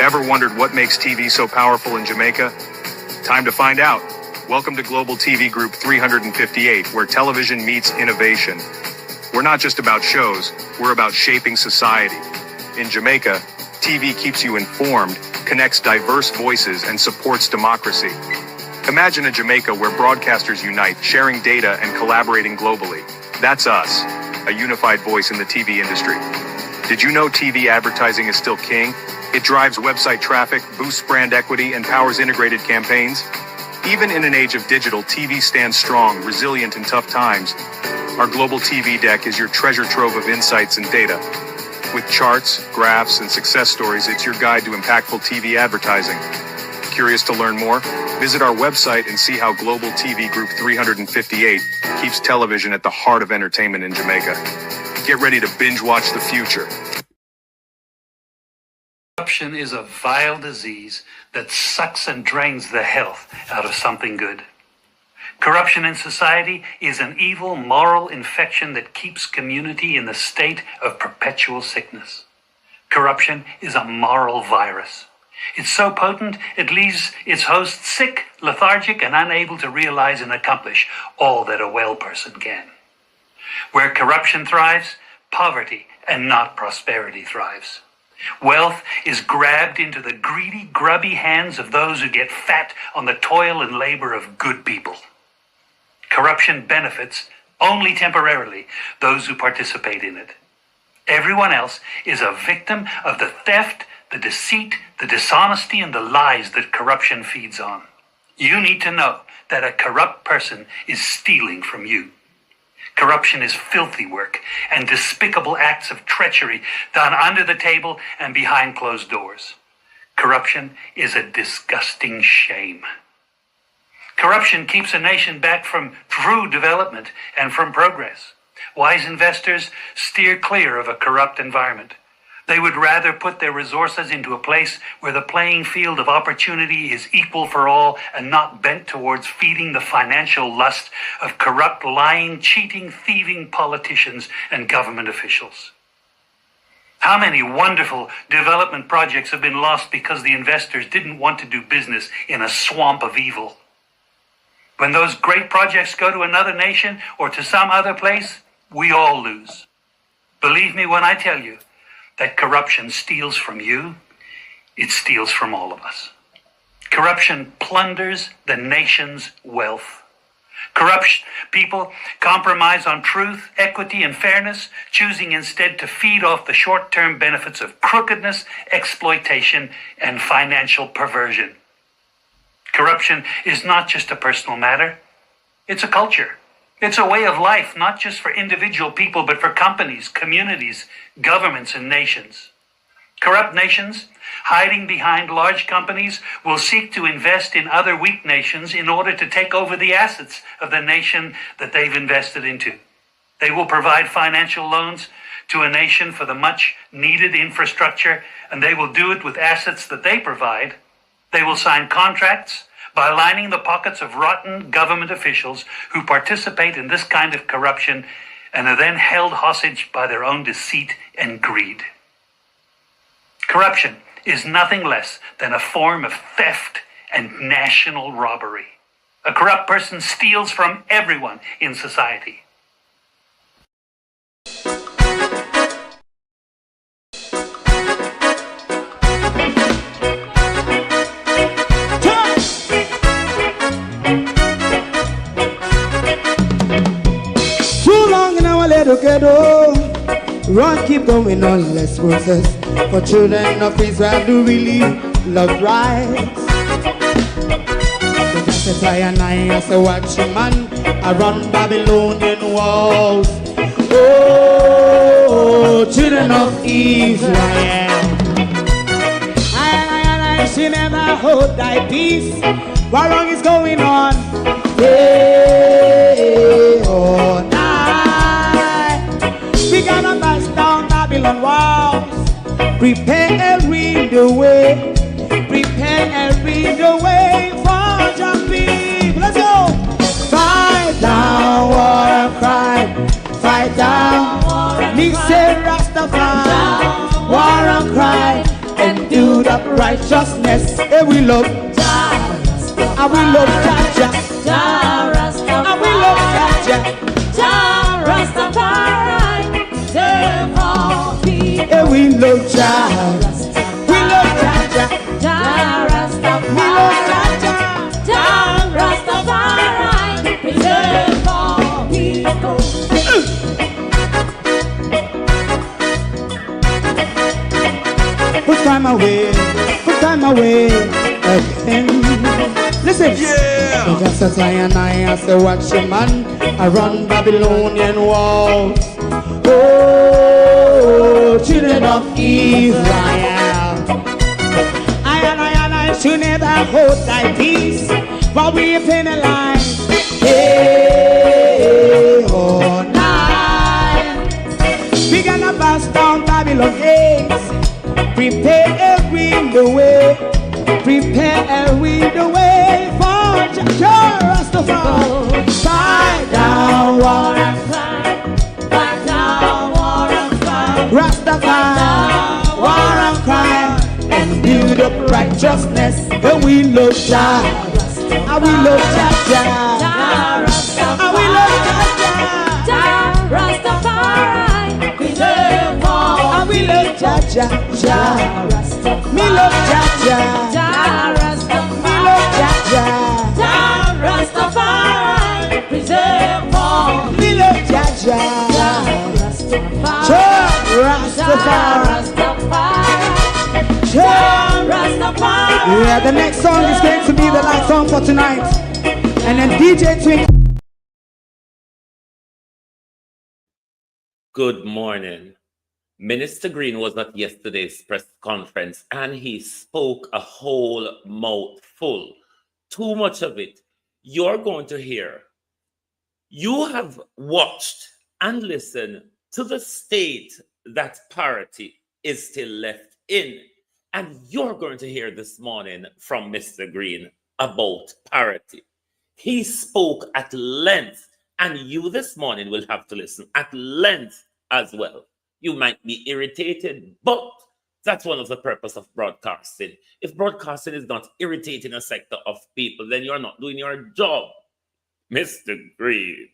Ever wondered what makes TV so powerful in Jamaica? Time to find out. Welcome to Global TV Group 358, where television meets innovation. We're not just about shows, we're about shaping society. In Jamaica, TV keeps you informed, connects diverse voices, and supports democracy. Imagine a Jamaica where broadcasters unite, sharing data and collaborating globally. That's us, a unified voice in the TV industry. Did you know TV advertising is still king? It drives website traffic, boosts brand equity, and powers integrated campaigns. Even in an age of digital, TV stands strong, resilient in tough times. Our global TV deck is your treasure trove of insights and data. With charts, graphs, and success stories, it's your guide to impactful TV advertising. Curious to learn more? Visit our website and see how Global TV Group 358 keeps television at the heart of entertainment in Jamaica. Get ready to binge watch the future. Corruption is a vile disease that sucks and drains the health out of something good. Corruption in society is an evil moral infection that keeps community in the state of perpetual sickness. Corruption is a moral virus. It's so potent, it leaves its host sick, lethargic, and unable to realize and accomplish all that a well person can. Where corruption thrives, poverty and not prosperity thrives. Wealth is grabbed into the greedy, grubby hands of those who get fat on the toil and labor of good people. Corruption benefits, only temporarily, those who participate in it. Everyone else is a victim of the theft, the deceit, the dishonesty, and the lies that corruption feeds on. You need to know that a corrupt person is stealing from you. Corruption is filthy work and despicable acts of treachery done under the table and behind closed doors. Corruption is a disgusting shame. Corruption keeps a nation back from true development and from progress. Wise investors steer clear of a corrupt environment. They would rather put their resources into a place where the playing field of opportunity is equal for all and not bent towards feeding the financial lust of corrupt, lying, cheating, thieving politicians and government officials. How many wonderful development projects have been lost because the investors didn't want to do business in a swamp of evil? When those great projects go to another nation or to some other place, we all lose. Believe me when I tell you that corruption steals from you, it steals from all of us. Corruption plunders the nation's wealth. Corrupt people compromise on truth, equity, and fairness, choosing instead to feed off the short-term benefits of crookedness, exploitation, and financial perversion. Corruption is not just a personal matter, it's a culture. It's a way of life, not just for individual people, but for companies, communities, governments, and nations. Corrupt nations, hiding behind large companies, will seek to invest in other weak nations in order to take over the assets of the nation that they've invested into. They will provide financial loans to a nation for the much-needed infrastructure, and they will do it with assets that they provide. They will sign contracts by lining the pockets of rotten government officials who participate in this kind of corruption and are then held hostage by their own deceit and greed. Corruption is nothing less than a form of theft and national robbery. A corrupt person steals from everyone in society. Ghetto, run, keep going on, less process. For children of Israel do really love rights. So just a and I as a watching man around Babylonian walls. Oh, children of Israel, I shall never hold thy peace. What wrong is going on? Hey, oh, we gonna bust down Babylon walls. Prepare and read the way. Prepare and read the way for your people. Let's go. Fight down, war and crime. Fight down. Me say Rastafari. War and crime. And do the up righteousness. And we love Jah, and we love Jah, and we love Jah, Jah Rastafari, save all people. and we love Jah, we love Jah, Jah we love Rastafari, Jah. Jah Rastafari, save all people. Put time away again. Listen, Yeah! just as I and I say, watch your man, I run Babylonian walls. Oh, children of Israel, I should never hold thy peace, but we penalize. Hey, oh, night. We gonna bust down Babylon gates. Prepare the way, prepare the way for Jah Rastafari. Fight down war and Fight down war and fight, Rastafari, war and crime, and build up righteousness. And we love Jah, and we love Jah, Jah and we love Rastafari, Jah, Jah Rastafari, preserve all and we love Jah, Jah. Me love Jah, Jah. Jah Me love Jah, Jah. Jah Rastafari, preserve all. Me love Jah, Jah. Jah Rastafari, Jah Rastafari. Jah. Rastafari. Yeah, the next song is going to be the last song for tonight. And then DJ Twink. Good morning. Minister Green was at yesterday's press conference and he spoke a whole mouthful. Too much of it. You're going to hear. You have watched and listened to the state that Parottee is still left in. And you're going to hear this morning from Mr. Green about Parottee. He spoke at length, and you this morning will have to listen at length as well. You might be irritated, but that's one of the purpose of broadcasting. If broadcasting is not irritating a sector of people, then you're not doing your job. Mr. Green.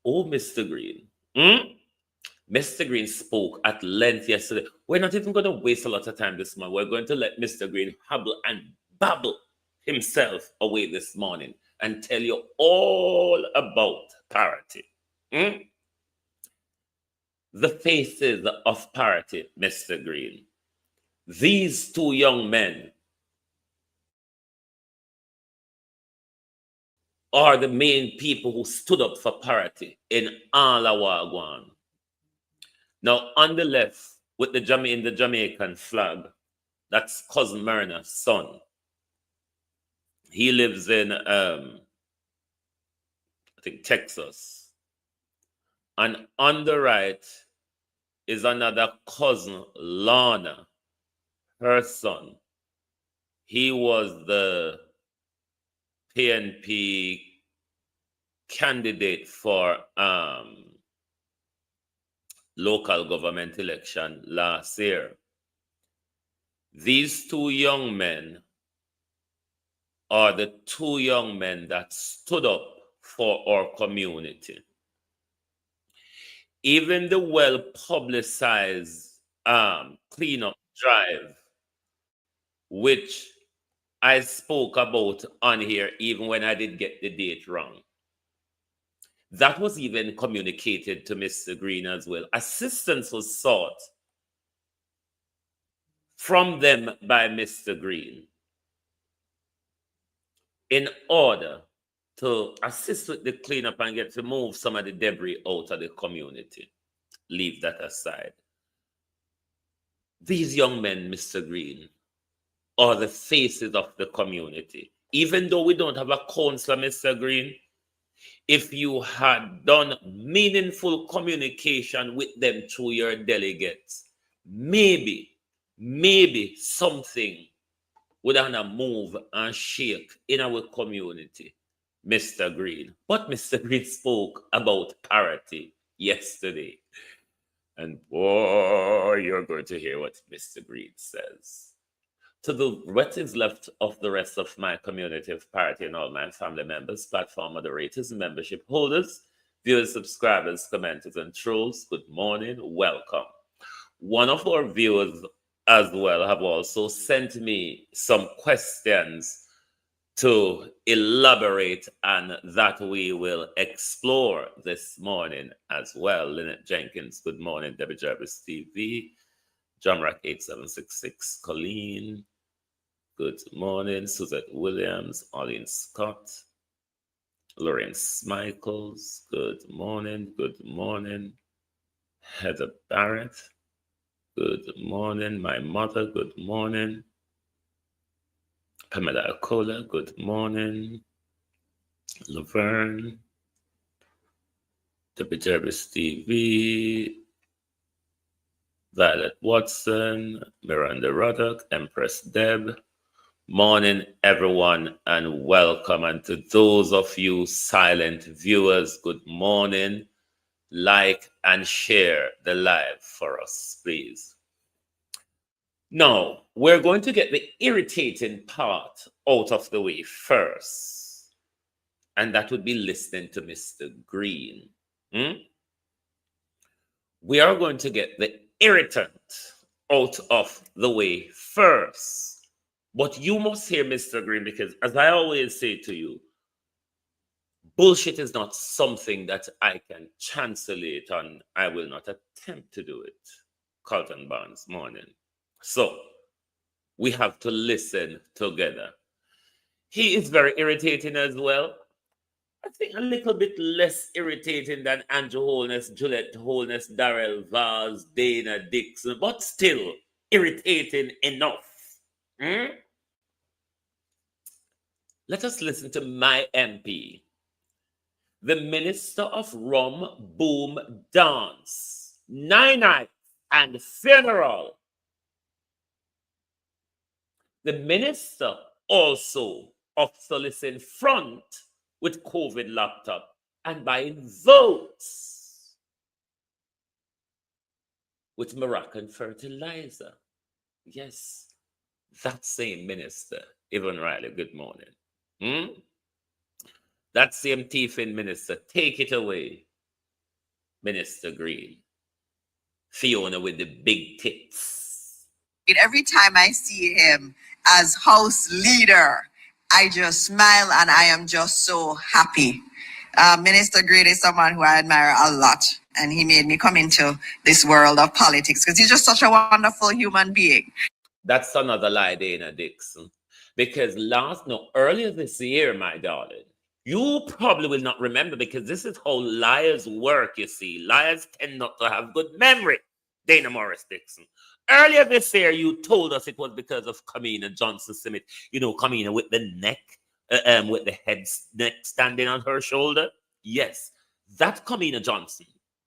Oh, Mr. Green. Mr. Green spoke at length yesterday. We're not even going to waste a lot of time this morning. We're going to let Mr. Green hobble and babble himself away this morning and tell you all about Parottee. The faces of Parottee, Mr. Green. These two young men are the main people who stood up for Parottee in Alawagwan. Now, on the left, with the Jamaican flag, that's Cousin Myrna's son. He lives in, I think, Texas. And on the right is another cousin, Lana, her son. He was the PNP candidate for local government election last year. These two young men are the two young men that stood up for our community. Even the well-publicized cleanup drive, which I spoke about on here even when I did get the date wrong, that was even communicated to Mr. Green as well. Assistance was sought from them by Mr. Green in order to assist with the cleanup and get to move some of the debris out of the community. Leave that aside. These young men, Mr. Green, are the faces of the community. Even though we don't have a councillor, Mr. Green, if you had done meaningful communication with them through your delegates, maybe something would have move and shake in our community, Mr. Green. But Mr. Green spoke about Parottee yesterday. And boy, you're going to hear what Mr. Green says. To the what is left of the rest of my community of Parottee and all my family members, platform moderators, membership holders, viewers, subscribers, commenters, and trolls, good morning, welcome. One of our viewers as well have also sent me some questions to elaborate, and that we will explore this morning as well. Lynette Jenkins, good morning. Debbie Jarvis TV, Jamrock 8766, Colleen, good morning. Suzette Williams, Arlene Scott, Lawrence Michaels, good morning. Good morning. Heather Barrett, good morning. My mother, good morning. Pamela Akola, good morning. Laverne, Debbie Jarvis TV, Violet Watson, Miranda Ruddock, Empress Deb. Morning, everyone, and welcome. And to those of you silent viewers, good morning. Like and share the live for us, please. Now, we're going to get the irritating part out of the way first, and that would be listening to Mr. Green. We are going to get the irritant out of the way first. But you must hear Mr. Green, because as I always say to you, bullshit is not something that I can translate, and I will not attempt to do it. Carlton Barnes, morning. So we have to listen together. He is very irritating as well. I think a little bit less irritating than Andrew Holness, Juliette Holness, Darrell Vaz, Dana Dixon, but still irritating enough. Let us listen to my MP, the Minister of Rum, Boom, Dance, Night and Funeral. The Minister also of soliciting front with COVID laptop and buying votes with Moroccan fertilizer. Yes, that same minister, Evan Riley, good morning. That same Tiefin minister, take it away, Minister Green. Fiona with the big tits. Every time I see him as House Leader, I just smile and I am just so happy. Minister Green is someone who I admire a lot, and he made me come into this world of politics because he's just such a wonderful human being. That's another lie, Dana Dixon. Because earlier this year, my darling, you probably will not remember, because this is how liars work, you see. Liars tend not to have good memory, Dana Morris Dixon. Earlier this year, you told us it was because of Kamina Johnson-Smith. You know, Kamina with the neck, with the neck standing on her shoulder. Yes, that Kamina Johnson,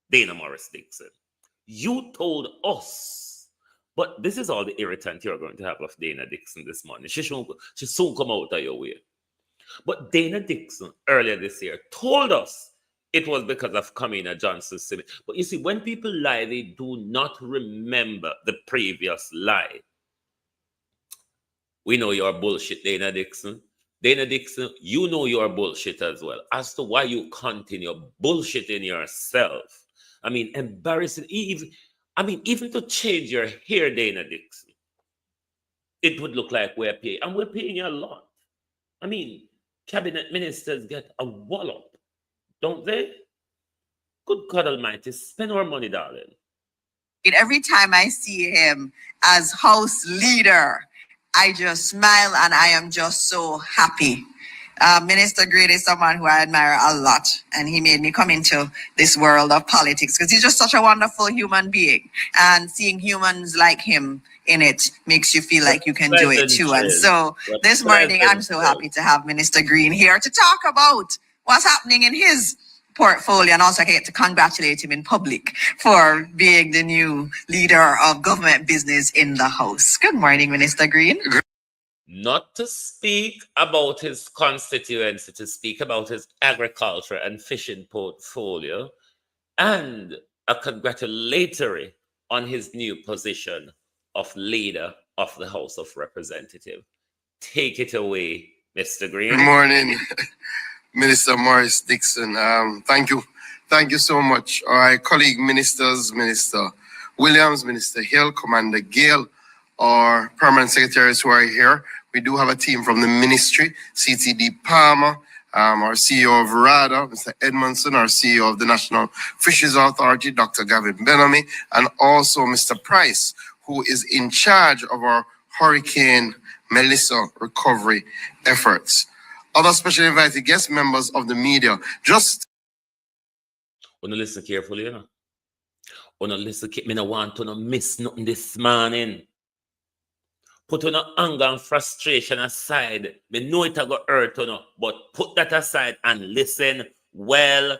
Dana Morris Dixon. You told us. But this is all the irritant you're going to have of Dana Dixon this morning. She soon come out of your way. But Dana Dixon, earlier this year, told us it was because of Kamina Johnson-Smith. But you see, when people lie, they do not remember the previous lie. We know you're bullshit, Dana Dixon. Dana Dixon, you know you're bullshit as well. As to why you continue bullshitting yourself. I mean, embarrassing. Even to change your hair, Dana Dixon, it would look like we're paying. And we're paying you a lot. I mean, cabinet ministers get a wallop, don't they? Good God Almighty, spend our money, darling. Every time I see him as House Leader, I just smile and I am just so happy. Minister Green is someone who I admire a lot, and he made me come into this world of politics because he's just such a wonderful human being, and seeing humans like him in it makes you feel like you can do it too. And so this morning, I'm so happy to have Minister Green here to talk about what's happening in his portfolio, and also I get to congratulate him in public for being the new leader of government business in the House. Good morning, Minister Green. Not to speak about his constituency, to speak about his agriculture and fishing portfolio, and a congratulatory on his new position of leader of the House of Representatives. Take it away, Mr. Green. Good morning, Minister Morris Dixon. Thank you so much. Our colleague ministers, Minister Williams, Minister Hill, Commander Gale, our permanent secretaries who are here. We do have a team from the ministry, CTD Palmer, our CEO of RADA, Mr. Edmondson, our CEO of the National Fisheries Authority, Dr. Gavin Bellamy, and also Mr. Price, who is in charge of our Hurricane Melissa recovery efforts. Other special invited guest members of the media, just... Want to listen carefully, you know? Want to listen, me no want to miss nothing this morning. Put on anger and frustration aside. Me know it go hurt, but put that aside and listen well.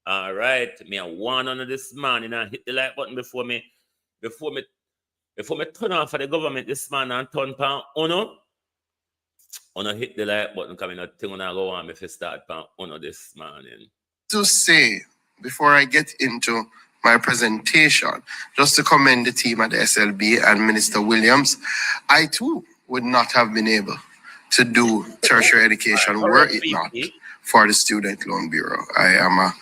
All right, me a one on this morning and hit the like button before me turn off for the government this morning and turn pan uno hit the like button because I not think I go on if you start pan uno this morning. To say before I get into my presentation, just to commend the team at the SLB and Minister Williams, I too would not have been able to do tertiary education were it not for the Student Loan Bureau. I am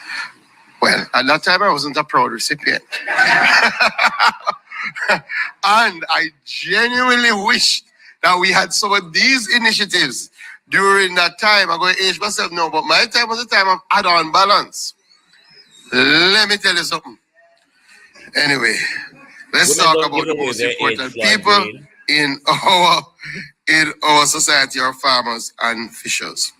well, at that time I wasn't a proud recipient. And I genuinely wished that we had some of these initiatives during that time. I'm going to age myself now, but my time was a time of add-on balance. Let me tell you something. Anyway, let's talk about the most important people in our society, our farmers and fishers.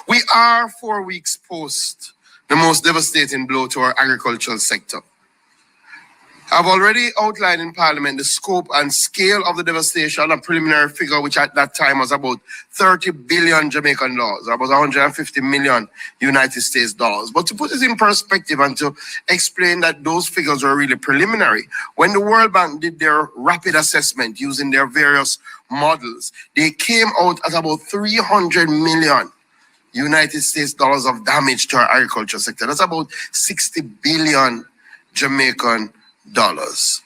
We are 4 weeks post the most devastating blow to our agricultural sector. I've already outlined in Parliament the scope and scale of the devastation, a preliminary figure which at that time was about 30 billion Jamaican dollars, about 150 million United States dollars. But to put this in perspective and to explain that those figures were really preliminary, when the World Bank did their rapid assessment using their various models, they came out at about 300 million United States dollars of damage to our agriculture sector. That's about 60 billion Jamaican dollars.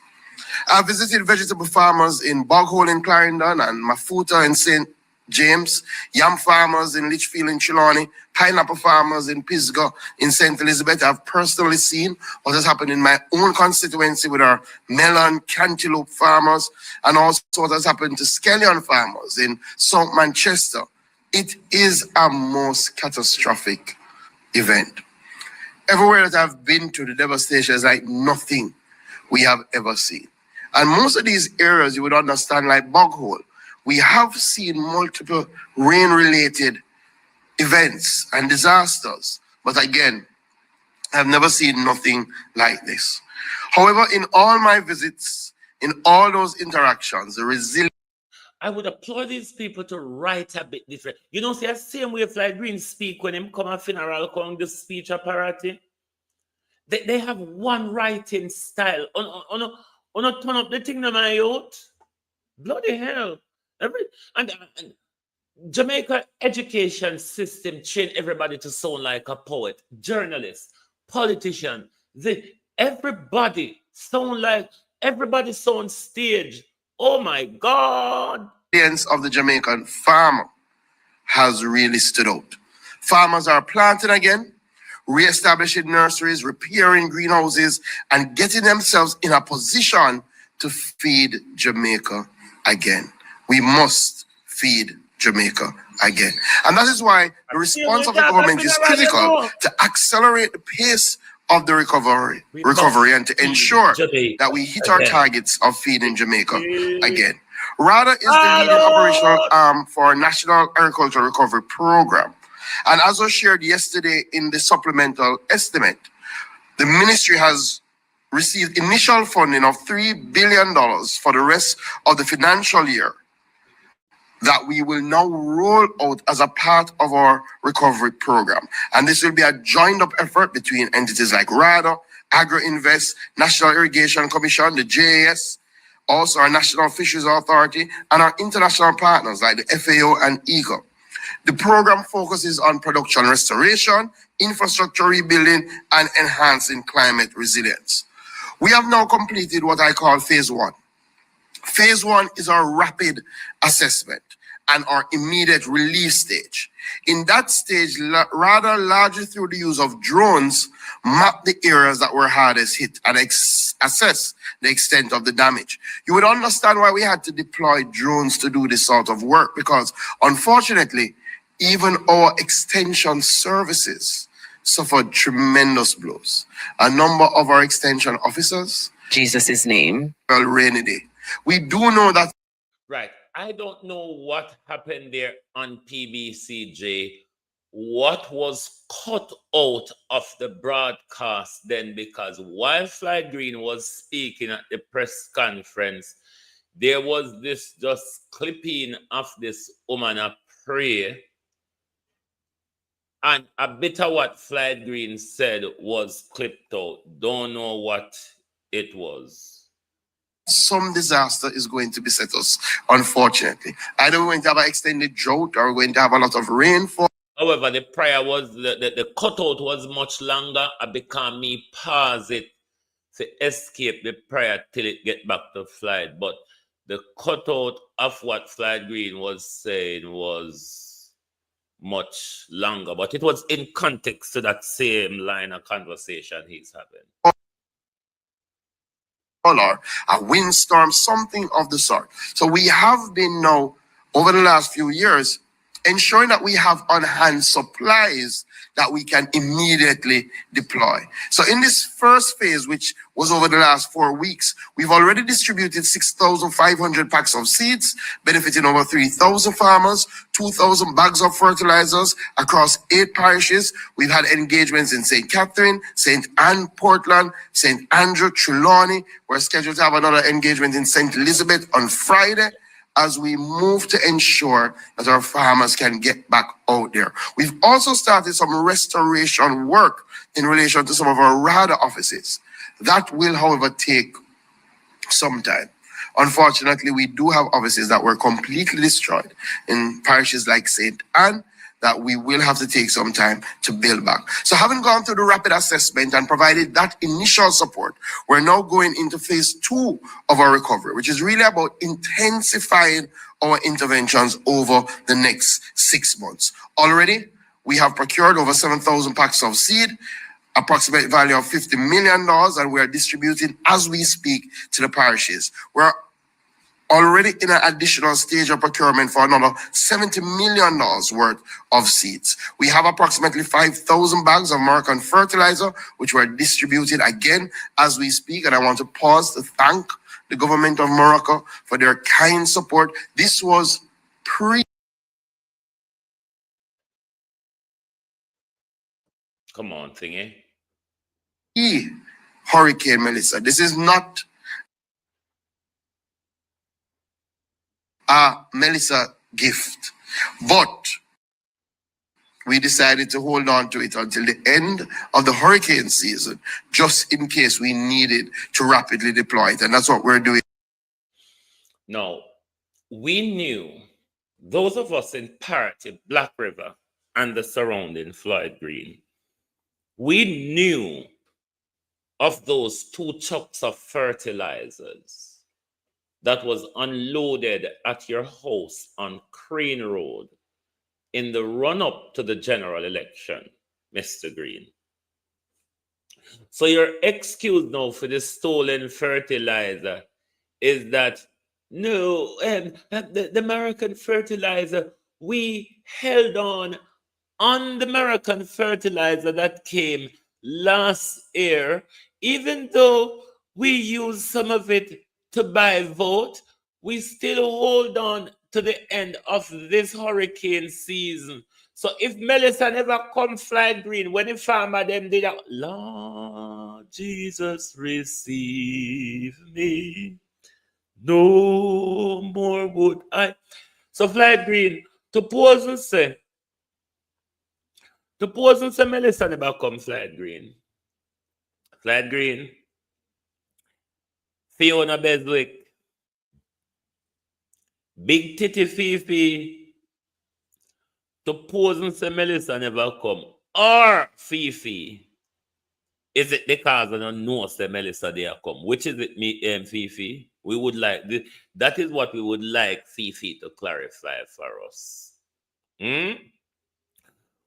I visited vegetable farmers in Boghole in Clarendon and Mafuta in St. James, yam farmers in Litchfield in Trelawney, pineapple farmers in Pisgah in St. Elizabeth. I've personally seen what has happened in my own constituency with our melon, cantaloupe farmers, and also what has happened to scallion farmers in South Manchester. It is a most catastrophic event. Everywhere that I've been to, the devastation is like nothing we have ever seen. And most of these areas you would understand, like Boghole, we have seen multiple rain-related events and disasters. But again, I've never seen nothing like this. However, in all my visits, in all those interactions, the resilience... I would applaud these people to write a bit different. You know, see, the same way Fly Green speak when him come a funeral, come the speech of Parottee. They have one writing style. On turn up the thing to my youth. Bloody hell. And Jamaica education system train everybody to sound like a poet, journalist, politician. Everybody sounds stage. Oh my God. The resilience of the Jamaican farmer has really stood out. Farmers are planting again, re-establishing nurseries, repairing greenhouses, and getting themselves in a position to feed Jamaica again. We must feed Jamaica again. And that is why the response of the government is critical to accelerate the pace of the recovery and to ensure that we hit our targets of feeding Jamaica again. RADA is the leading operational arm for our National Agricultural Recovery Program. And as was shared yesterday in the supplemental estimate, the ministry has received initial funding of $3 billion for the rest of the financial year that we will now roll out as a part of our recovery program. And this will be a joined up effort between entities like RADA, Agro-Invest, National Irrigation Commission, the JAS, also our National Fisheries Authority, and our international partners like the FAO and EGA. The program focuses on production restoration, infrastructure rebuilding, and enhancing climate resilience. We have now completed what I call phase one. Phase one is our rapid assessment and our immediate relief stage. In that stage, rather largely through the use of drones, map the areas that were hardest hit and assess the extent of the damage. You would understand why we had to deploy drones to do this sort of work, because unfortunately, even our extension services suffered tremendous blows. A number of our extension officers, Jesus' name, well, rainy day. We do know that. Right. I don't know what happened there on PBCJ. What was cut out of the broadcast then? Because while Floyd Green was speaking at the press conference, there was this just clipping of this woman a pray. And a bit of what Floyd Green said was clipped out. Don't know what it was. Some disaster is going to beset us, unfortunately. Either we're going to have an extended drought or we're going to have a lot of rainfall. However, the prayer was, the cutout was much longer. I become me pause it to escape the prayer till it get back to Floyd. But the cutout of what Floyd Green was saying was much longer. But it was in context to that same line of conversation he's having. Or a windstorm, something of the sort. So we have been now, over the last few years, ensuring that we have on-hand supplies that we can immediately deploy. So in this first phase, which was over the last 4 weeks, we've already distributed 6,500 packs of seeds, benefiting over 3,000 farmers, 2,000 bags of fertilizers across 8 parishes. We've had engagements in St. Catherine, St. Anne, Portland, St. Andrew, Trelawney. We're scheduled to have another engagement in St. Elizabeth on Friday, as we move to ensure that our farmers can get back out there. We've also started some restoration work in relation to some of our RADA offices. That will, however, take some time. Unfortunately, we do have offices that were completely destroyed in parishes like St. Anne that we will have to take some time to build back. So having gone through the rapid assessment and provided that initial support, we're now going into phase 2 of our recovery, which is really about intensifying our interventions over the next 6 months. Already, we have procured over 7,000 packs of seed, approximate value of $50 million, and we are distributing as we speak to the parishes. We're already in an additional stage of procurement for another $70 million worth of seeds. We have approximately 5,000 bags of American fertilizer, which we're distributing again as we speak. And I want to pause to thank the government of Morocco for their kind support. This was Come on, thingy. Hurricane Melissa. This is not a Melissa gift, but we decided to hold on to it until the end of the hurricane season, just in case we needed to rapidly deploy it. And that's what we're doing. Now, we knew, those of us in Parottee, Black River, and the surrounding Floyd Green, we knew of those 2 trucks of fertilizers that was unloaded at your house on Crane Road in the run-up to the general election, Mr. Green. So your excuse now for the stolen fertilizer is that, no, the American fertilizer, we held on the American fertilizer that came last year, even though we used some of it to buy vote, we still hold on to the end of this hurricane season. So if Melissa never come Floyd Green, when the farmer them did that, Lord Jesus, receive me, no more would I. So Floyd Green, to pose and say Melissa never come Floyd Green. Floyd Green, Fiona Beswick, Big Titty Fifi, to pose and say Melissa never come, or Fifi, Is it because I don't know say Melissa they are come? Which is it, me, Fifi? We would like that is what we would like Fifi to clarify for us. Hmm?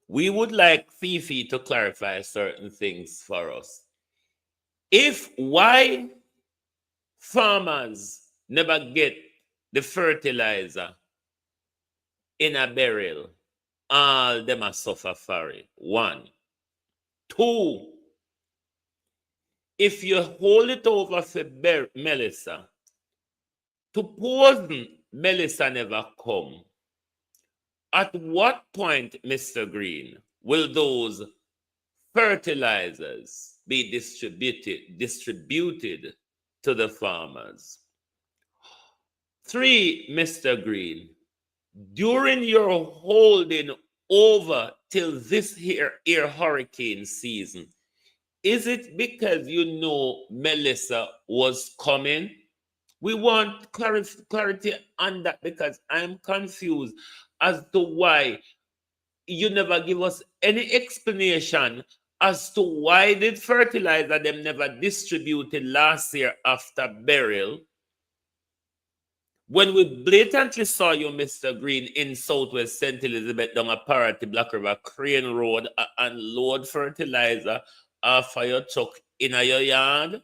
We would like Fifi to clarify certain things for us. If why farmers never get the fertilizer in a barrel, all them are suffer for it. 1. 2. If you hold it over for Melissa, to poison Melissa never come. At what point, Mr. Green, will those fertilizers be distributed to the farmers? 3, Mr. Green, during your holding over till this here hurricane season, is it because you know Melissa was coming? We want clarity on that because I'm confused as to why you never give us any explanation as to why did fertilizer them never distributed last year after burial. When we blatantly saw you, Mr. Green, in Southwest St. Elizabeth down a Parottee, Black River, Crane Road, and load fertilizer for your truck in your yard,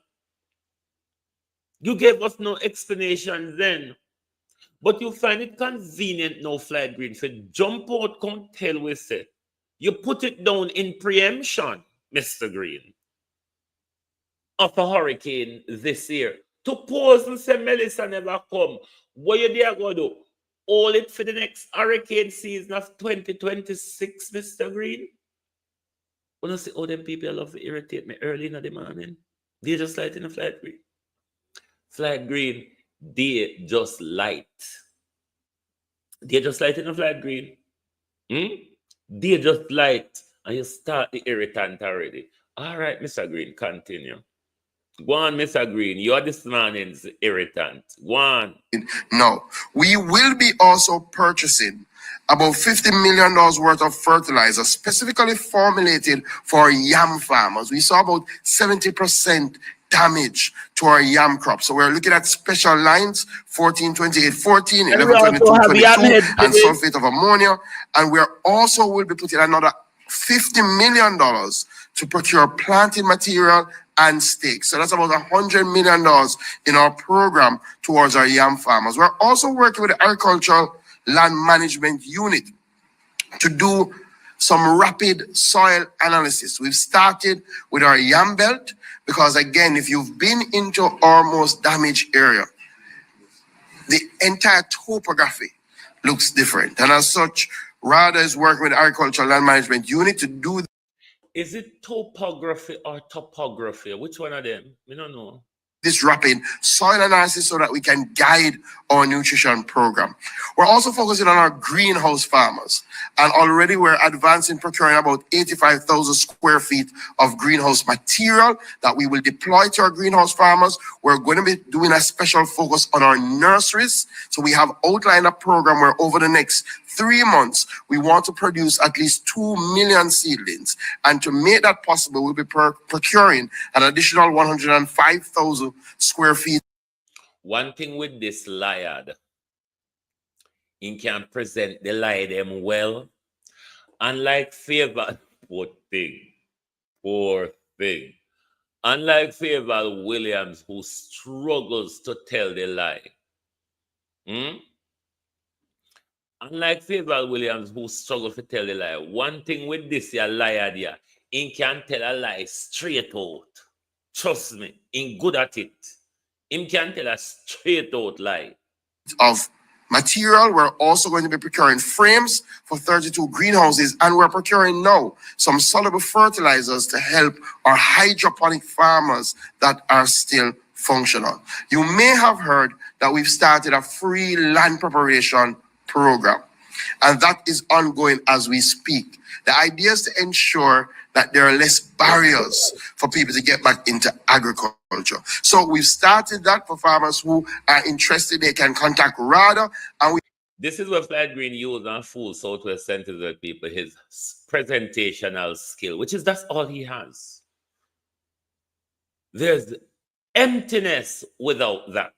you gave us no explanation then. But you find it convenient now, Flight Green, for jump out, come tell we say. You put it down in preemption, Mr. Green, of a hurricane this year. To pause and say Melissa never come. What you there going to do? Hold it for the next hurricane season of 2026, Mr. Green? When I see all them people love to irritate me early in the morning, they just light in the Flight Green. Flight Green, they just light. They just light in the Flight Green. They just light, and you start the irritant already. All right, Mr. Green, continue. Go on, Mr. Green. You're this morning's irritant. Go on. No, we will be also purchasing about $50 million worth of fertilizer specifically formulated for yam farmers. We saw about 70% damage to our yam crop. So we're looking at special lines, 14, 28, 14, 11, 22, 22, and sulfate of ammonia. And we're also will be putting another $50 million to procure planting material and stakes. So that's about $100 million in our program towards our yam farmers. We're also working with the Agricultural Land Management Unit to do some rapid soil analysis. We've started with our yam belt because, again, if you've been into our most damaged area, the entire topography looks different. And as such, RADA is working with the Agricultural Land Management Unit to do. Is it topography or topography? Which one of them? We don't know. This rapid soil analysis so that we can guide our nutrition program. We're also focusing on our greenhouse farmers, and already we're advancing procuring about 85,000 square feet of greenhouse material that we will deploy to our greenhouse farmers. We're going to be doing a special focus on our nurseries. So we have outlined a program where over the next 3 months, we want to produce at least 2 million seedlings. And to make that possible, we'll be procuring an additional 105,000 square feet. One thing with this liard, he can present the lie them well. Unlike Favor, poor thing. Unlike Favor Williams, who struggles to tell the lie. Unlike Favor Williams, who struggles to tell the lie. One thing with this, your liar there, he can tell a lie straight out. Trust me, he good at it. He can tell a straight out lie. Of material, we're also going to be procuring frames for 32 greenhouses, and we're procuring now some soluble fertilizers to help our hydroponic farmers that are still functional. You may have heard that we've started a free land preparation program, and that is ongoing as we speak. The idea is to ensure that there are less barriers for people to get back into agriculture. So we've started that for farmers who are interested. They can contact RADA. And this is what Flight Green used and fool Southwest St. Elizabeth people, his presentational skill, which is that's all he has. There's emptiness without that.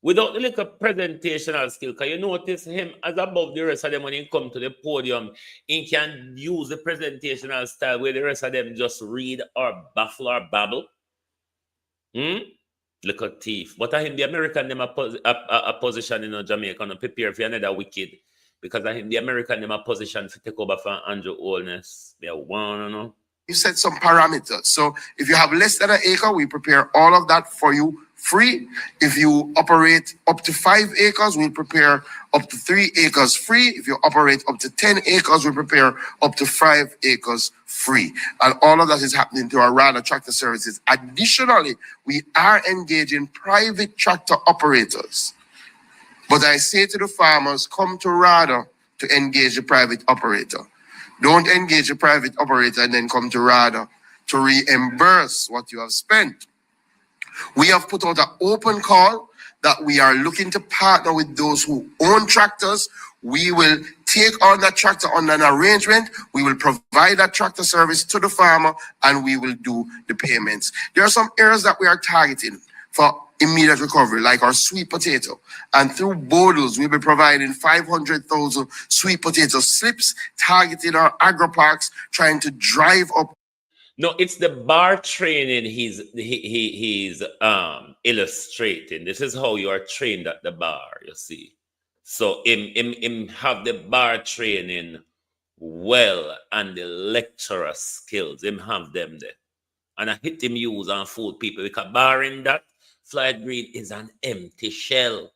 Without the little presentational skill, because you notice him as above the rest of them when he come to the podium, he can use the presentational style where the rest of them just read or baffle or babble. Look at thief. But I him the American them a position in Jamaica and prepare for another wicked. Because I him the American them a position to take over for Andrew Holness. They want to know. You set some parameters. So if you have less than an acre, we prepare all of that for you free. If you operate up to 5 acres, we prepare up to 3 acres free. If you operate up to 10 acres, we prepare up to 5 acres free. And all of that is happening through our RADA tractor services. Additionally, we are engaging private tractor operators. But I say to the farmers, come to RADA to engage the private operator. Don't engage a private operator and then come to RADA to reimburse what you have spent. We have put out an open call that we are looking to partner with those who own tractors. We will take on that tractor on an arrangement. We will provide that tractor service to the farmer and we will do the payments. There are some areas that we are targeting for immediate recovery, like our sweet potato. And through Bodles, we'll be providing 500,000 sweet potato slips, targeting our agro parks, trying to drive up. No, it's the bar training he's illustrating. This is how you are trained at the bar, you see. So him have the bar training well and the lecturer skills. Him have them there. And I hit him use on food people because barring that, Flight Green is an empty shell.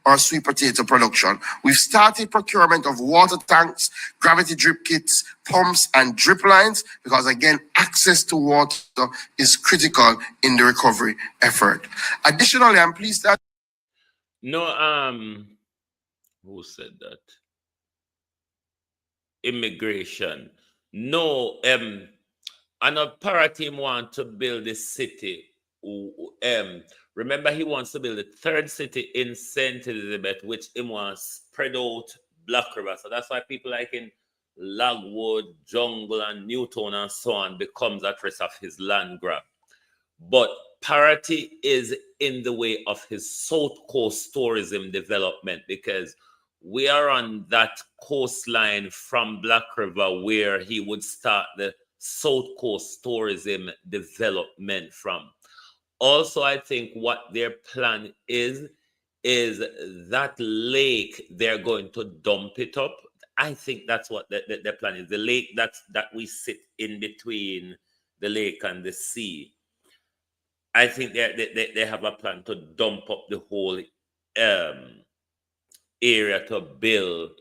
Our sweet potato production. We've started procurement of water tanks, gravity drip kits, pumps, and drip lines because, again, access to water is critical in the recovery effort. Additionally, I'm pleased that... No, who said that? Immigration. No, I know Parottee want to build this city. Remember, he wants to build a 3rd city in St. Elizabeth, which he wants spread out Black River. So that's why people like in Lagwood, Jungle, and Newtown and so on becomes at risk of his land grab. But Parottee is in the way of his South Coast tourism development because we are on that coastline from Black River where he would start the South Coast tourism development from. Also, I think what their plan is that lake, they're going to dump it up. I think that's what their plan is. The lake that we sit in between the lake and the sea. I think they have a plan to dump up the whole area to build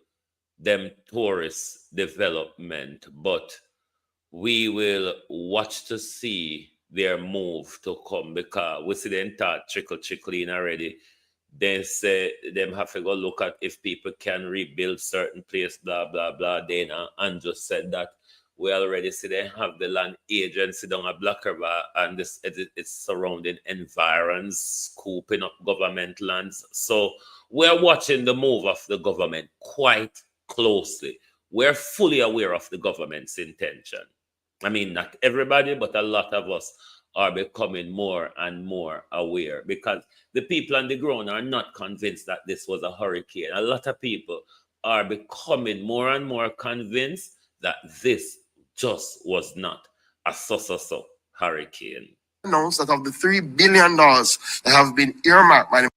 them tourist development. But we will watch to see their move to come because we see them start trickling already. They say them have to go look at if people can rebuild certain place, blah, blah, blah. Then Andrew said that we already see they have the land agency down at Black River and it's surrounding environs, scooping up government lands. So we're watching the move of the government quite closely. We're fully aware of the government's intention. I mean, not everybody, but a lot of us are becoming more and more aware because the people on the ground are not convinced that this was a hurricane. A lot of people are becoming more and more convinced that this just was not a so hurricane. Announced that of the $3 billion that have been earmarked by the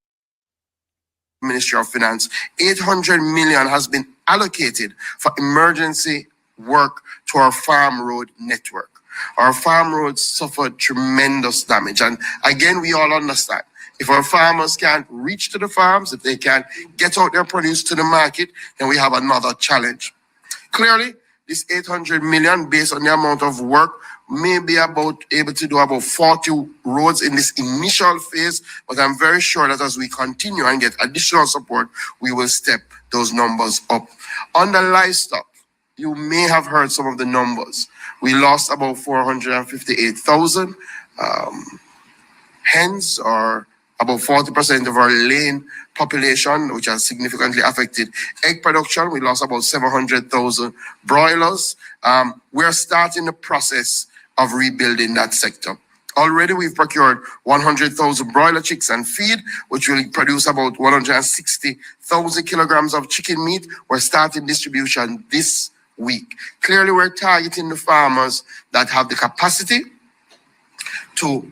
Ministry of Finance, $800 million has been allocated for emergency work to our farm road network. Our farm roads suffered tremendous damage. And again, we all understand, if our farmers can't reach to the farms, if they can't get out their produce to the market, then we have another challenge. Clearly, this $800 million, based on the amount of work, may be able to do about 40 roads in this initial phase, but I'm very sure that as we continue and get additional support, we will step those numbers up. On the livestock, you may have heard some of the numbers. We lost about 458,000 hens, or about 40% of our laying population, which has significantly affected egg production. We lost about 700,000 broilers. We're starting the process of rebuilding that sector. Already we've procured 100,000 broiler chicks and feed, which will produce about 160,000 kilograms of chicken meat. We're starting distribution this week. Clearly, we're targeting the farmers that have the capacity to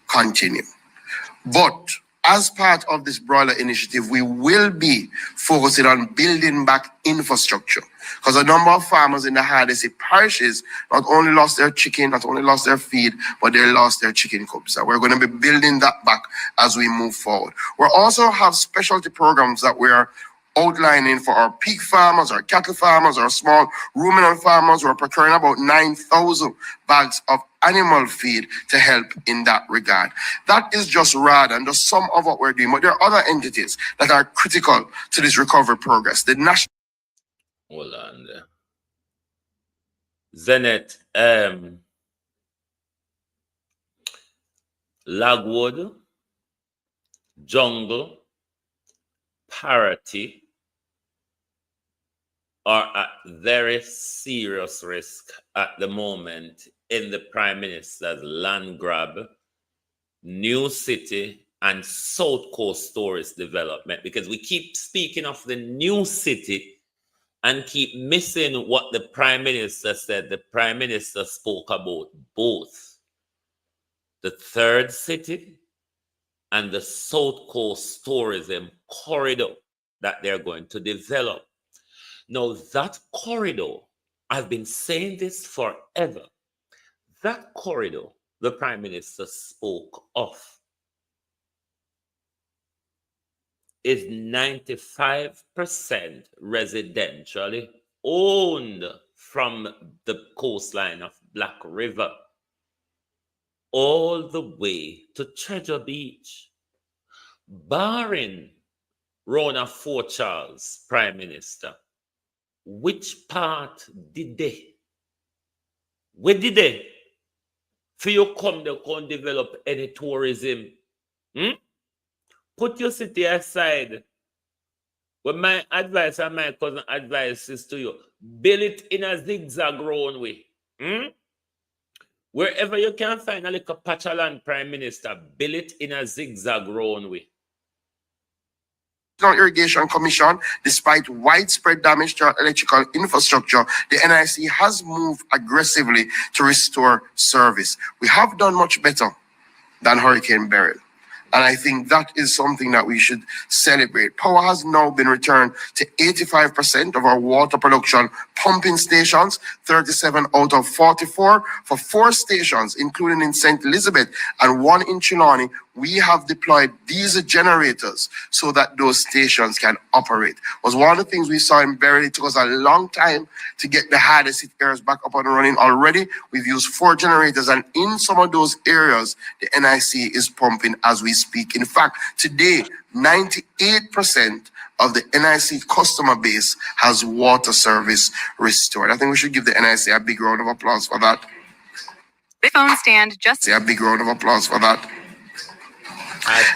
continue. But as part of this broiler initiative, we will be focusing on building back infrastructure, because a number of farmers in the hardest hit parishes not only lost their chicken, not only lost their feed, but they lost their chicken coops. So we're going to be building that back as we move forward. We also have specialty programs that we're outlining for our pig farmers, our cattle farmers, our small ruminant farmers. We're procuring about 9,000 bags of animal feed to help in that regard. That is just RAD and just some of what we're doing. But there are other entities that are critical to this recovery progress. The national... Hold on there. Zenet, Lagwood, Jungle, Parottee are at very serious risk at the moment in the Prime Minister's land grab, New City, and South Coast Tourist Development, because we keep speaking of the New City and keep missing what the Prime Minister said. The Prime Minister spoke about both the third city and the South Coast tourism corridor that they're going to develop. Now, that corridor, I've been saying this forever, that corridor the Prime Minister spoke of is 95% residentially owned from the coastline of Black River all the way to Treasure Beach, barring Rona Fort Charles, Prime Minister. Which part did they? Where did they? For you come there, come develop any tourism? Put your city aside. Well, my advice and my cousin advice is to you, build it in a zigzag round way. Wherever you can find a little patch of land, Prime Minister, build it in a zigzag round way. Irrigation Commission, despite widespread damage to our electrical infrastructure, the NIC has moved aggressively to restore service. We have done much better than Hurricane Beryl. And I think that is something that we should celebrate. Power has now been returned to 85% of our water production pumping stations, 37 out of 44 for 4 stations, including in St. Elizabeth and 1 in Trelawney. We have deployed diesel generators so that those stations can operate. It was one of the things we saw in Beryl. It took us a long time to get the hardest hit areas back up and running. Already, we've used 4 generators, and in some of those areas, the NIC is pumping as we speak. In fact, today, 98% of the NIC customer base has water service restored. I think we should give the NIC a big round of applause for that. The phone stand just... A big round of applause for that.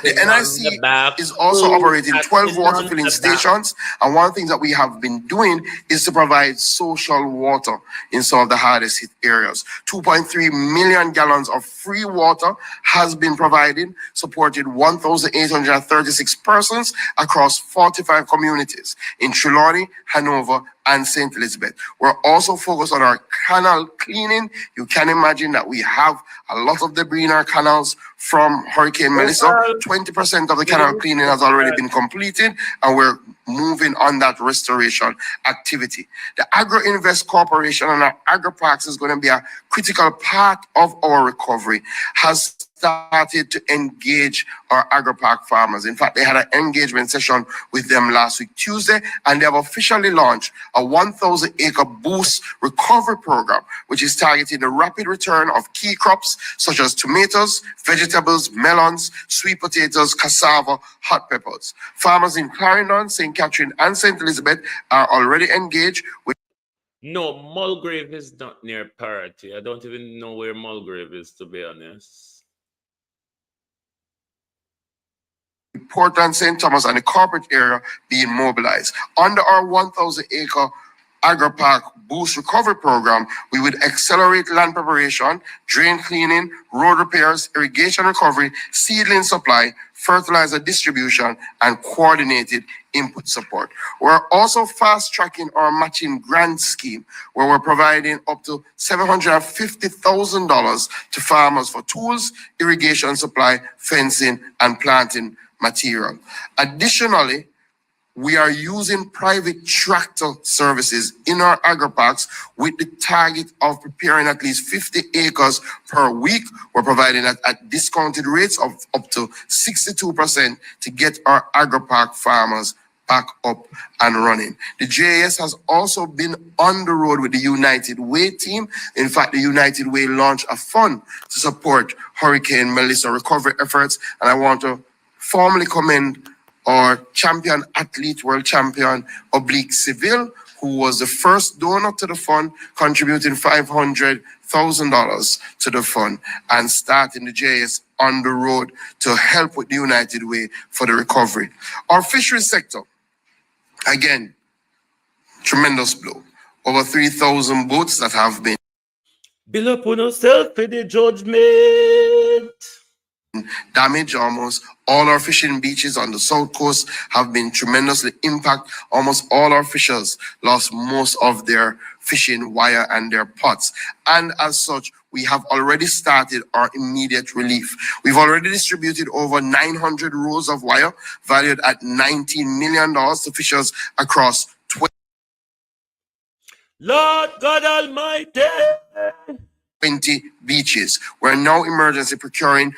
The NIC is also operating 12 water filling stations, and one of the things that we have been doing is to provide social water in some of the hardest hit areas. 2.3 million gallons of free water has been provided, supported 1,836 persons across 45 communities in Trelawney, Hanover, and St. Elizabeth. We're also focused on our canal cleaning. You can imagine that we have a lot of debris in our canals from Hurricane Melissa. 20% of the canal cleaning has already been completed, and we're moving on that restoration activity. The Agro Invest Corporation and our agro parks is going to be a critical part of our recovery, has started to engage our agri-park farmers. In fact, they had an engagement session with them last week, Tuesday, and they have officially launched a 1,000-acre boost recovery program, which is targeting the rapid return of key crops such as tomatoes, vegetables, melons, sweet potatoes, cassava, hot peppers. Farmers in Clarendon, St. Catherine, and St. Elizabeth are already engaged with... No, Mulgrave is not near Parottee. I don't even know where Mulgrave is, to be honest. Portland, St. Thomas, and the corporate area being mobilized. Under our 1,000-acre AgriPark Boost Recovery Program, we would accelerate land preparation, drain cleaning, road repairs, irrigation recovery, seedling supply, fertilizer distribution, and coordinated input support. We're also fast-tracking our matching grant scheme, where we're providing up to $750,000 to farmers for tools, irrigation supply, fencing, and planting material. Additionally, we are using private tractor services in our agri-parks with the target of preparing at least 50 acres per week. We're providing that at discounted rates of up to 62% to get our agri-park farmers back up and running. The JAS has also been on the road with the United Way team. In fact, the United Way launched a fund to support Hurricane Melissa recovery efforts, and I want to formally commend our champion athlete, world champion, Oblique Seville, who was the first donor to the fund, contributing $500,000 to the fund and starting the JS on the road to help with the United Way for the recovery. Our fisheries sector, again, tremendous blow. Over 3,000 boats that have been Bill up on yourself for the judgment. damage. Almost all our fishing beaches on the south coast have been tremendously impacted. Almost all our fishers lost most of their fishing wire and their pots. And as such, we have already started our immediate relief. We've already distributed over 900 rolls of wire valued at $19 million to fishers across Lord God Almighty. 20 beaches. We're now emergency procuring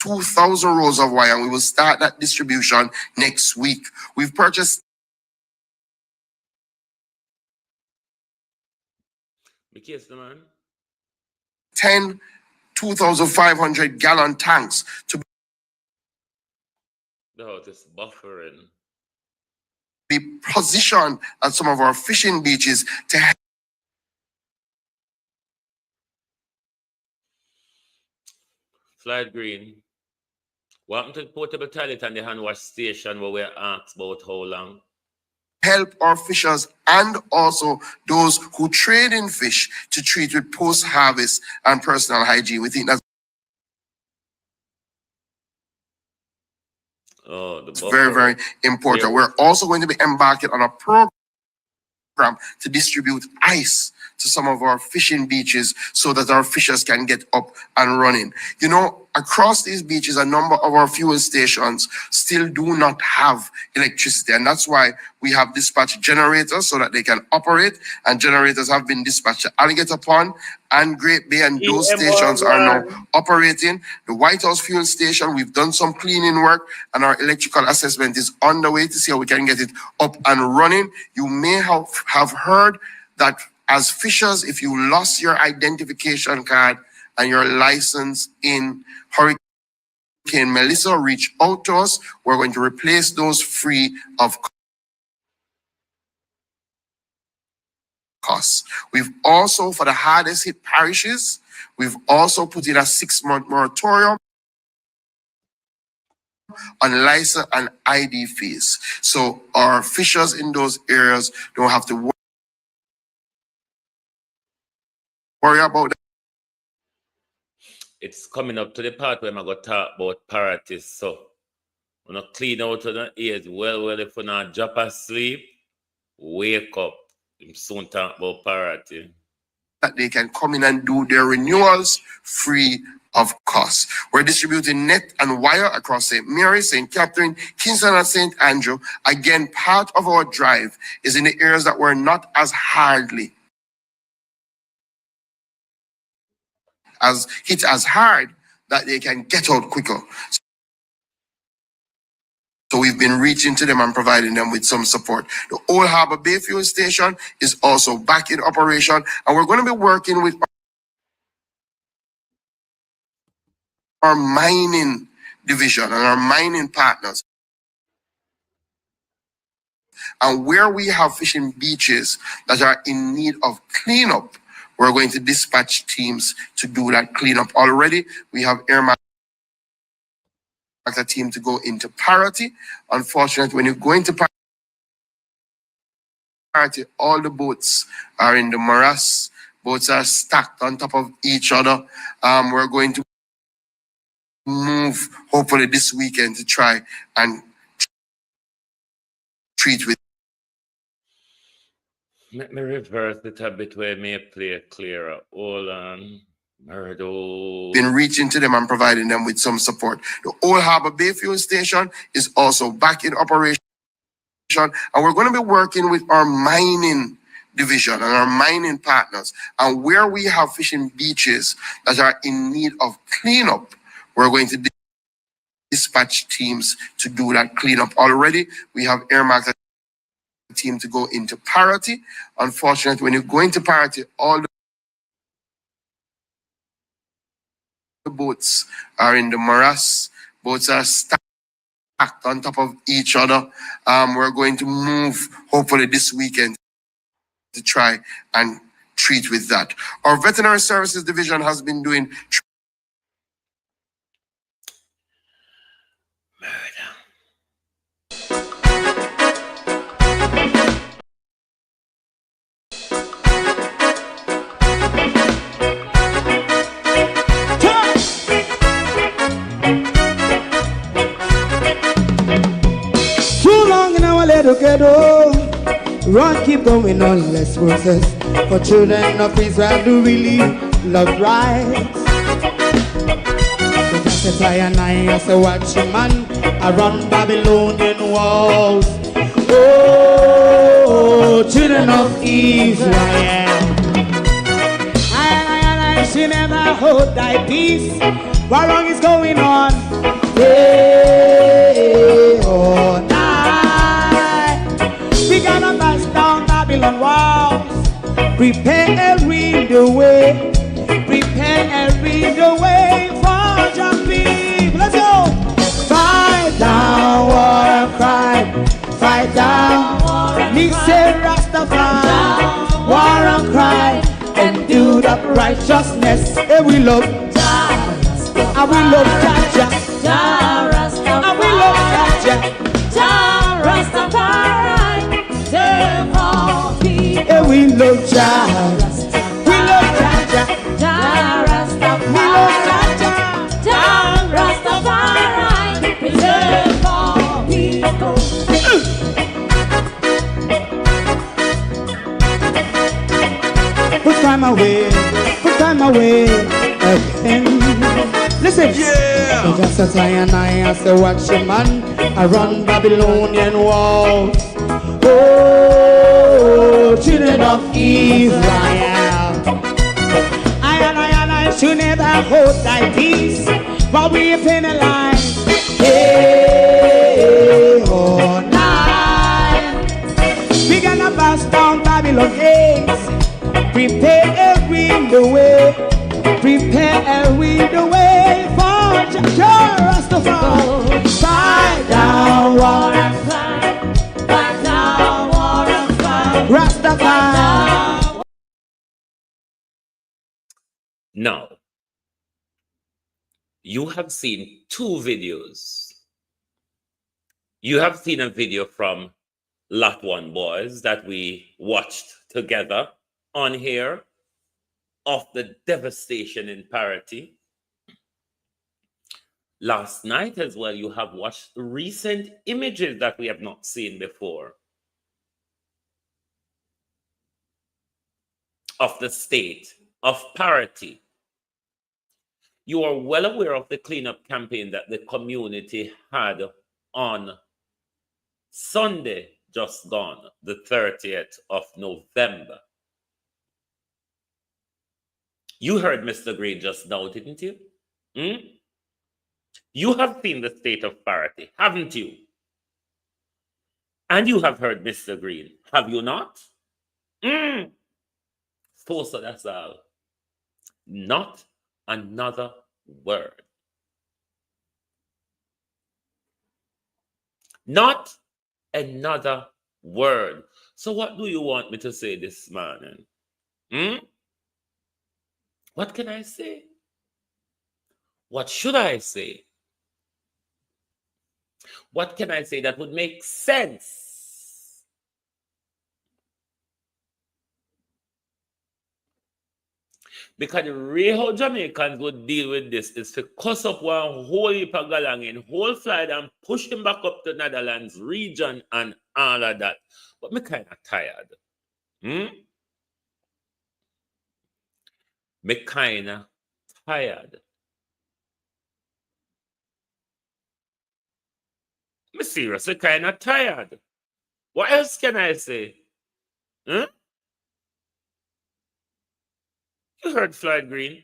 2,000 rolls of wire, and we will start that distribution next week. We've purchased man. 10 2,500 gallon tanks to No, this buffering. be positioned at some of our fishing beaches to help. Slide green. What happened to the portable toilet and the hand wash station where we asked about how long? Help our fishers and also those who trade in fish to treat with post-harvest and personal hygiene. We think that's very, very important. Yeah. We're also going to be embarking on a program to distribute ice to some of our fishing beaches so that our fishers can get up and running. You know, across these beaches, a number of our fuel stations still do not have electricity. And that's why we have dispatched generators so that they can operate. And generators have been dispatched to Alligator Pond and Great Bay, and those stations are now operating. The White House fuel station, we've done some cleaning work, and our electrical assessment is on the way to see how we can get it up and running. You may have heard that as fishers, if you lost your identification card and your license in Hurricane Melissa, reach out to us. We're going to replace those free of costs. We've also, for the hardest hit parishes, we've also put in a 6-month moratorium on license and ID fees. So our fishers in those areas don't have to worry about that. It's coming up to the part where I'm going to talk about Parottee. So I'm going to clean out of the ears. Well, if you're not drop asleep, wake up. I'm soon talk about Parottee. That they can come in and do their renewals free of cost. We're distributing net and wire across St. Mary, St. Catherine, Kingston, and St. Andrew. Again, part of our drive is in the areas that were not as hardly hit as hard, that they can get out quicker. So we've been reaching to them and providing them with some support. The Old Harbor Bay Fuel Station is also back in operation, and we're going to be working with our mining division and our mining partners. And where we have fishing beaches that are in need of cleanup, we're going to dispatch teams to do that cleanup. Already, we have earmarked a team to go into Parottee. Unfortunately, when you go into Parottee, all the boats are in the morass. Boats are stacked on top of each other. We're going to move hopefully this weekend to try and treat with. Let me reverse it a bit where may play it clearer. Hold on. Murdo. Been reaching to them and providing them with some support. The Old Harbor Bay Fuel Station is also back in operation, and we're going to be working with our mining division and our mining partners. And where we have fishing beaches that are in need of cleanup, we're going to dispatch teams to do that cleanup. Already, we have earmarked a team to go into Parottee. Unfortunately, when you go into Parottee, all the boats are in the morass. Boats are stacked on top of each other. We're going to move hopefully this weekend to try and treat with that. Our veterinary services division has been doing Too long in our little ghetto. Run, keep going on, let's process. For children of Israel do really love rights. So just a fly and I as a watching man around Babylonian walls. Oh, children of Israel. I should never hold thy peace. What wrong is going on? Day or night. We gonna bust down Babylon walls. Prepare every the way. Prepare every the way for your people. Let's go. Fight down, war and cry. Fight down, me say Rastafari. War and cry and do that righteousness. And we love Jah. And we love Jah. And we love Jah. And we love Jah. We love Jah. We love Put time away again. Listen, yeah. So just as I and I as a watching man, I run Babylonian walls. Oh, children of Israel. I should never hold thy peace while we penalize. Day or night, we gonna bust down Babylon gates. Prepare every the way. Prepare every the way for Jah Rastafari. Fight down, war and fight. Fight down, war and fight. Rastafari. Now, you have seen two videos. You have seen a video from Lot 1 Boys that we watched together on here of the devastation in Parottee. Last night as well, you have watched recent images that we have not seen before of the state of Parottee. You are well aware of the cleanup campaign that the community had on Sunday just gone, the 30th of November. You heard Mr. Green just now, didn't you? You have seen the state of Parottee, haven't you? And you have heard Mr. Green, have you not? So that's all. Not another word. Not another word. So what do you want me to say this morning? What can I say? What should I say? What can I say that would make sense? Because the way how Jamaicans would deal with this is to cuss up one whole heap of galang in whole flight and push him back up to Netherlands region and all of that. But me kind of tired. Me kind of tired. Me seriously kind of tired. What else can I say? You heard Floyd Green?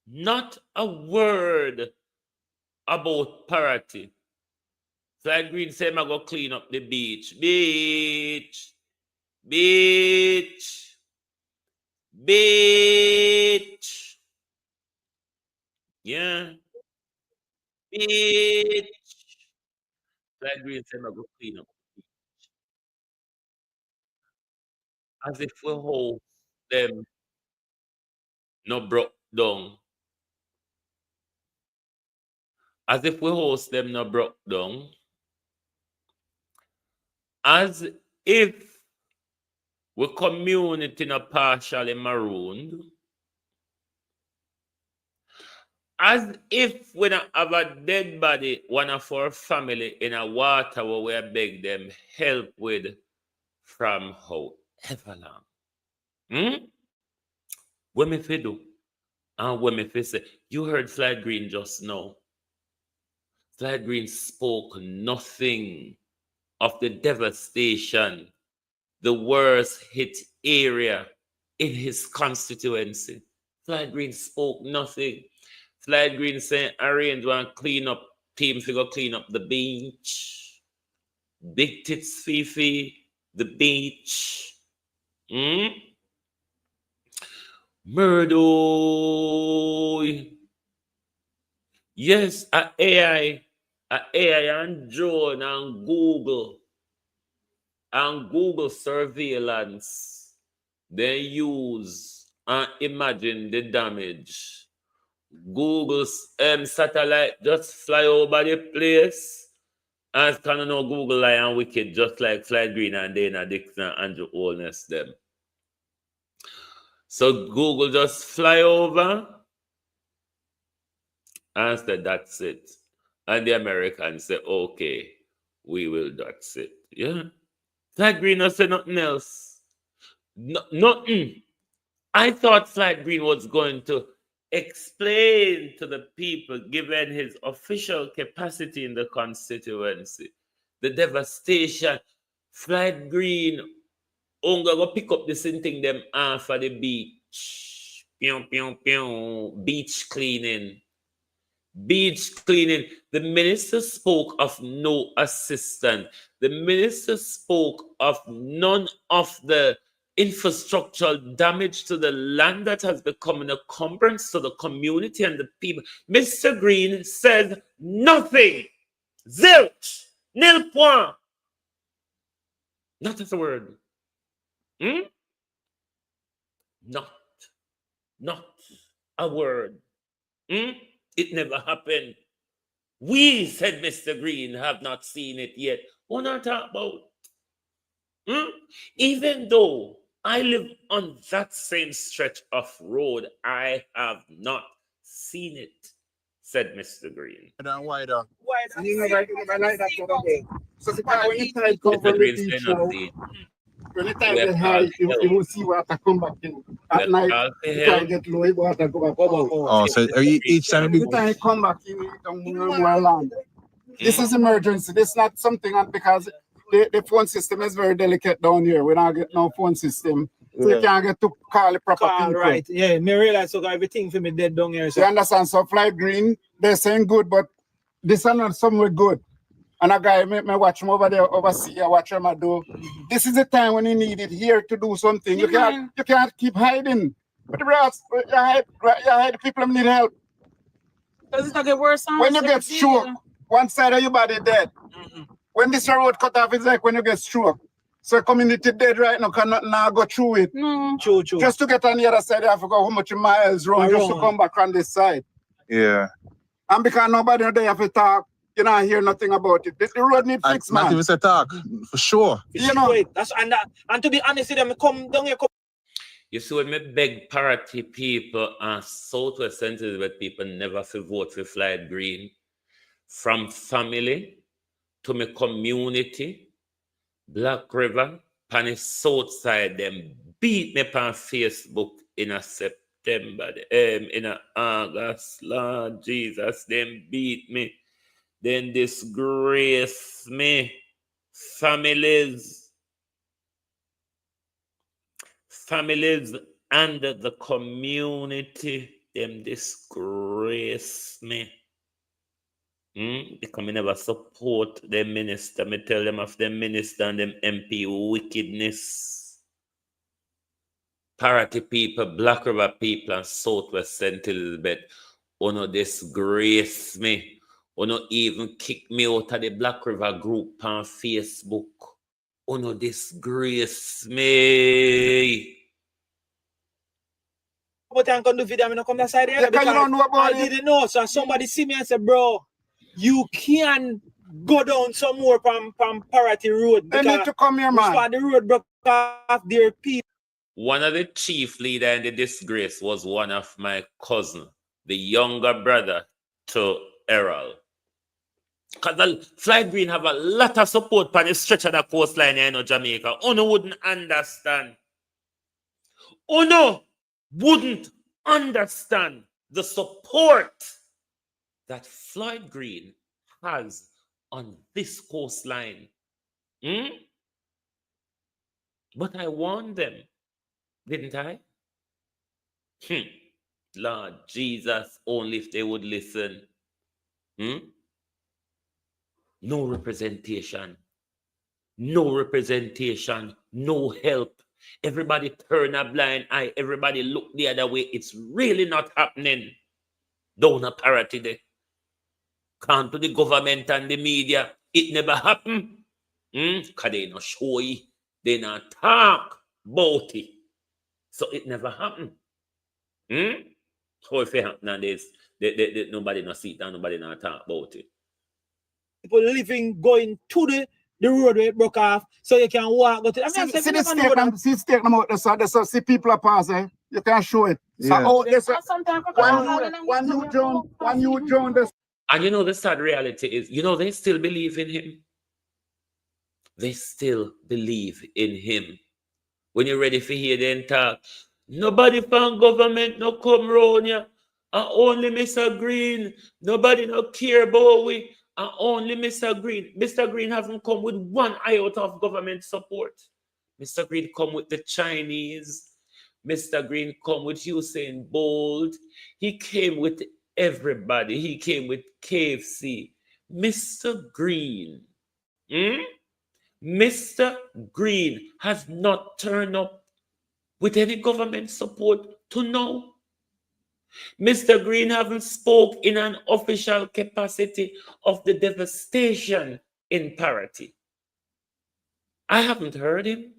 Not a word about Parottee. Floyd Green said, I'm going to clean up the beach. Beach. Beach. Beach. Yeah. Beach. Floyd Green said, I'm going to clean up the beach. As if we hold them no broke down. As if we host them no broke down. As if we community no partially marooned. As if we don't have a dead body, one of our family in a water where we beg them help with from however long. What me fi do? And what me fi say? You heard Floyd Green just now. Floyd Green spoke nothing of the devastation, the worst hit area in his constituency. Floyd Green spoke nothing. Floyd Green said, arrange one clean up team figure clean up the beach. Big tits Fifi, the beach. Murdo. Yes, a AI and drone and Google surveillance. They use and imagine the damage. Google's satellite just fly over the place. As kind of know Google lie and wicked, just like Floyd Green and Dana Dixon and Andrew Holness them. So Google just fly over and said, that's it. And the Americans say, okay, we will, that's it. Yeah. Floyd Green not say nothing else. Nothing. I thought Floyd Green was going to explain to the people, given his official capacity in the constituency, the devastation. Floyd Green, go pick up this thing them off of the beach. Pew, pew, pew. Beach cleaning. Beach cleaning. The minister spoke of no assistance. The minister spoke of none of the infrastructural damage to the land that has become an encumbrance to the community and the people. Mr. Green said nothing. Zilch. Nil point. Not as a word. Not a word. It never happened. We, said Mr. Green, have not seen it yet. What are you talking about? Even though I live on that same stretch of road, I have not seen it, said Mr. Green. Wider. You never like that the other day. So the when you try to come from the beach now, when you try to get high, you will see water come back in. At night, you try to get low, water go back. Oh, so are you, each time You try to come back, you don't move more land. This is emergency. This is not something because the phone system is very delicate down here. We don't get no phone system. So you can't get to call the proper people. Right, yeah. Me realize so everything for me dead down here. So. You understand? So Floyd Green, they're saying good, but this is not somewhere good. And a guy, me watch him over there, oversee, I watch him do. This is the time when you need it here to do something. You can't keep hiding. But the rest, you hide people need help. Does it not get worse? When you get stroke, one side of your body dead. When this road cut off, it's like when you get stroke. So community dead right now cannot now go through it. True. Just to get on the other side, you have to go how much miles round just to come back on this side. Yeah. And because nobody there have to talk, you don't hear nothing about it. The road need fix, man. Not even say talk, for sure. You know. That's and to be honest with them, come down here. You see, when me beg Parottee people and Southwest St. Elizabeth people never to vote for Floyd Green, from family to my community, Black River, on the south side, them beat me on Facebook in a September, in a August, Lord Jesus, them beat me, then disgrace me, families and the community, them disgrace me. Because I never support them minister. Me tell them of them minister and them MP wickedness. Parottee people, Black River people, and Southwest St. Elizabeth, no disgrace me. No even kick me out of the Black River group on Facebook. No disgrace me. But I'm going to do video, I'm going to come that side here. Yeah, 'cause you don't know about I it. didn't know. So somebody see me and say, bro, you can go down some more from Parottee Road. They need to come here, man. The road broke off their people. One of the chief leader in the disgrace was one of my cousin, the younger brother to Errol. Because Floyd Green have a lot of support on the stretch of the coastline here in Jamaica. Uno wouldn't understand. Uno wouldn't understand the support that Floyd Green has on this coastline. But I warned them, didn't I? Lord Jesus, only if they would listen. No representation. No representation. No help. Everybody turn a blind eye. Everybody look the other way. It's really not happening. Down a Parottee there. Come to the government and the media. It never happened. Because they not show it. They not talk about it. So it never happened. How if it happen nowadays, nobody not see it and nobody not talk about it. People living, going to the road where it broke off, so you can walk. Go to, See the stake them out there, so see people are passing. You can show it. So out there, so one you join this. And you know the sad reality is, they still believe in him. They still believe in him. When you're ready for hear them talk, nobody from government no come round ya. And only Mr. Green. Nobody no care about we. And only Mr. Green. Mr. Green haven't come with one iota of government support. Mr. Green come with the Chinese. Mr. Green come with Usain Bolt. He came with everybody. He came with KFC. Mr. Green. Mr. Green has not turned up with any government support to know. Mr. Green haven't spoke in an official capacity of the devastation in Parottee. I haven't heard him.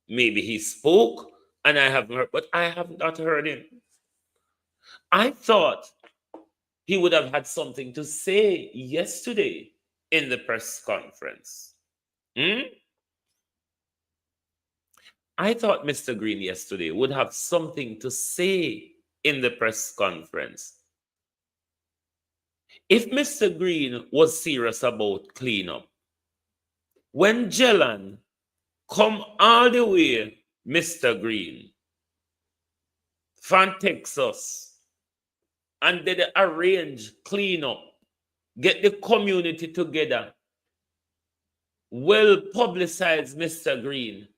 Maybe he spoke and I haven't heard, but I have not heard him. I thought he would have had something to say yesterday in the press conference. I thought Mr. Green yesterday would have something to say in the press conference. If Mr. Green was serious about cleanup, when Jellan come all the way, Mr. Green, from Texas, and they arrange cleanup, get the community together, well publicized, Mr. Green.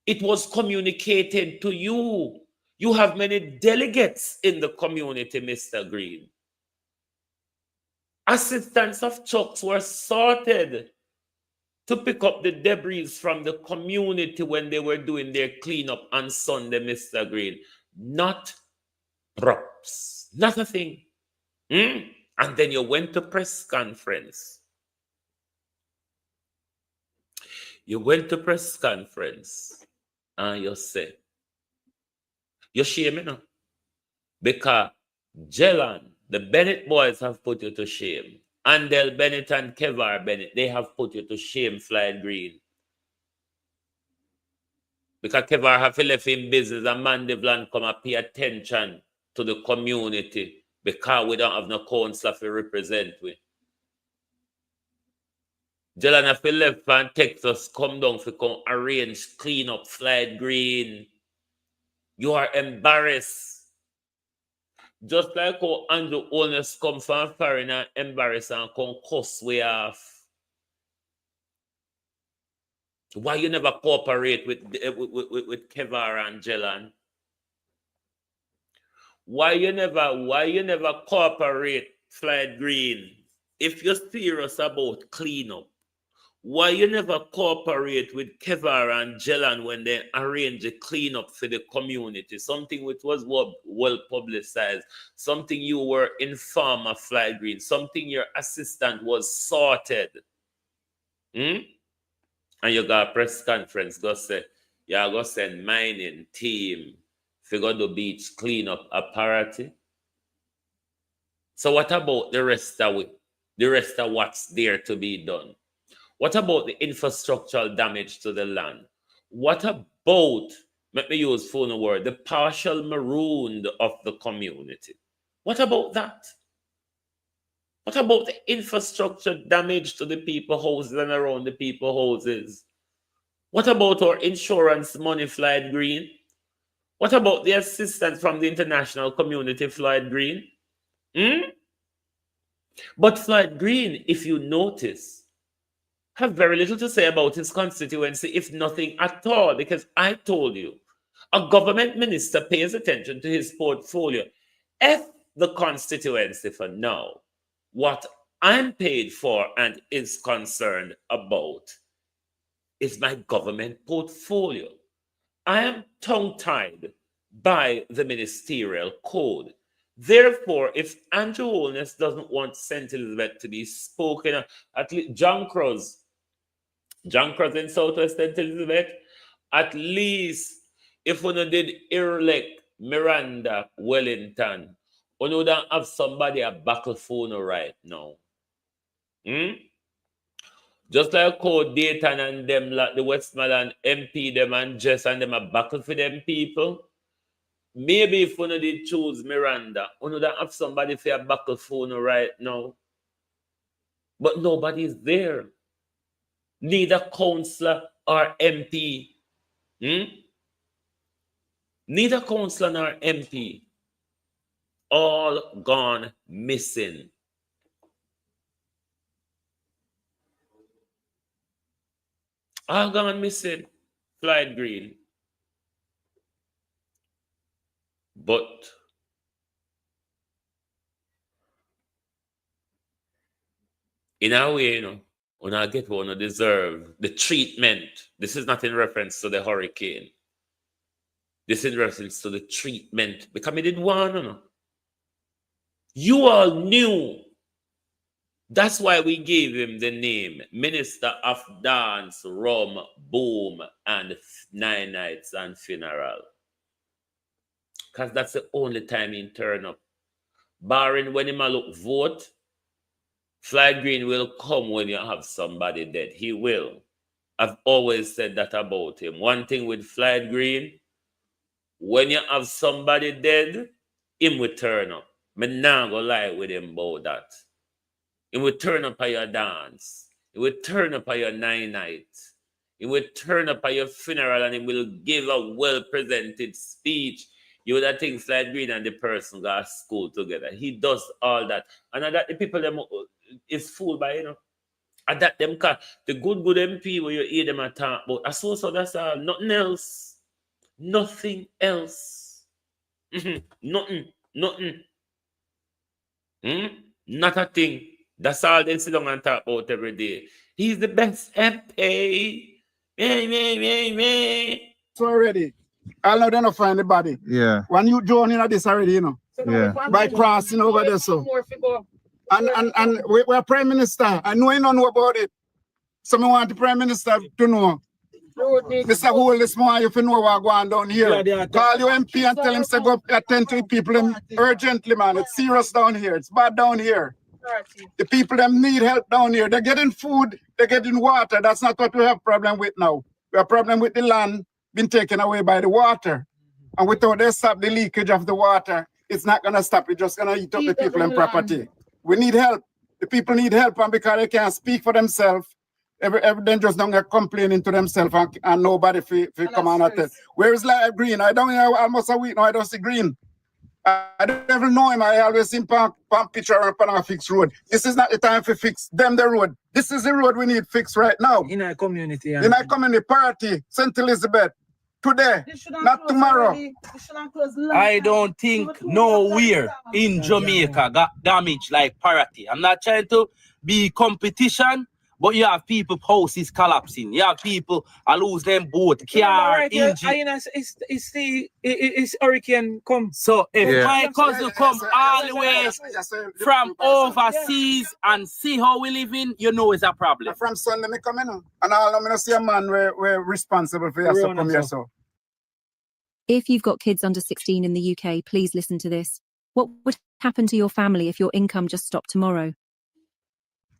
It was communicated to you. You have many delegates in the community, Mr. Green. Assistants of trucks were sorted to pick up the debris from the community when they were doing their cleanup on Sunday, Mr. Green. Not props. Not a thing. And then you went to press conference. You went to press conference and you said, you shame me now. Because Jellan, the Bennett boys have put you to shame. Andel Bennett and Kevar Bennett, they have put you to shame, Floyd Green. Because Kevar have to left in business and Mandevlan come and pay attention to the community because we don't have no council to represent we. Jalan have to left and Texas come down to come arrange, clean up, Slide Green. You are embarrassed. Just like how Andrew Owners come from foreign and embarrassed and come cuss way off. Why you never cooperate with Kevar and Jelan? Why you never cooperate, Slide Green? If you're serious about cleanup, why you never cooperate with Kevar and Jelan when they arrange a cleanup for the community? Something which was well publicized, something you were informed of, Slide Green, something your assistant was sorted. And you got a press conference, go say, you're going to send mining team to go to beach clean up a Parottee. So what about the rest of it? The rest of what's there to be done? What about the infrastructural damage to the land? What about, let me use phone word, the partial marooned of the community? What about that? What about the infrastructure damage to the people houses and around the people houses? What about our insurance money, Slide Green? What about the assistance from the international community, Slide Green? But Slide Green, if you notice, have very little to say about his constituency, if nothing at all, because I told you, a government minister pays attention to his portfolio. If the constituency for now, what I'm paid for and is concerned about is my government portfolio. I am tongue-tied by the ministerial code. Therefore, if Andrew Holness doesn't want St. Elizabeth to be spoken of, at least John Cross in Southwest St. Elizabeth, at least if we did elect Miranda Wellington, we don't have somebody a buckle phone right now. Just like how Dayton and them, like the Westmoreland MP, them and Jess and them a buckle for them people. Maybe if we did choose Miranda, we don't have somebody for a buckle phone right now. But nobody is there. Neither councillor or MP. Neither councillor nor MP. All gone missing. All gone missing. Slide Green. But in a way, when I get one, I deserve the treatment. This is not in reference to the hurricane. This is in reference to the treatment. Because I did one, You all knew. That's why we gave him the name Minister of Dance, Rum, Boom, and 9 Nights and Funeral. Because that's the only time he turn up. Barring when he look vote, Slide Green will come when you have somebody dead. He will. I've always said that about him. One thing with Slide Green, when you have somebody dead, him will turn up. Me nah go lie with him about that. He will turn up at your dance. He will turn up at your 9 nights. He will turn up at your funeral and he will give a well-presented speech. You would have think Slide Green and the person go to school together. He does all that. And that the people them is fooled by, And that them the good MP where you hear them talk about. That's all. Nothing else. Nothing else. Nothing. Not a thing. That's all they sit down and talk about every day. He's the best MP. So already, I'll not gonna find the body. Yeah. When you join in this already, Yeah. By crossing over there, so. And we're Prime Minister. I know you don't know about it. So I want the Prime Minister to know. Mr. Hole, this morning, if you know what's going down here, call your MP and tell him to go attend to the people urgently, man. It's serious down here. It's bad down here. The people them need help down here. They're getting food, they're getting water. That's not what we have problem with now. We have problem with the land, been taken away by the water. And without they stop the leakage of the water, it's not gonna stop. It's just gonna eat up the people and property. We need help. The people need help, and because they can't speak for themselves, everything just don't get complaining to themselves, and nobody come on at it. Where is like green? I don't know. Almost a week now. I don't see green. I don't even know him. I always see Pump picture on a fixed road. This is not the time for fix them the road. This is the road we need fixed right now. In our community. In our community, Parottee, St. Elizabeth. Today, not tomorrow. I don't think nowhere in Jamaica got damage like Parottee. I'm not trying to be competition, but you have people houses collapsing. You have people lose them boat, car, engine. It's hurricane come. So if my cousin come all the way from overseas and see how we living, you know it's a problem. From Sunday me come in, and all I'm gonna see a man we're responsible for your come here. So if you've got kids under 16 in the UK, please listen to this. What would happen to your family if your income just stopped tomorrow?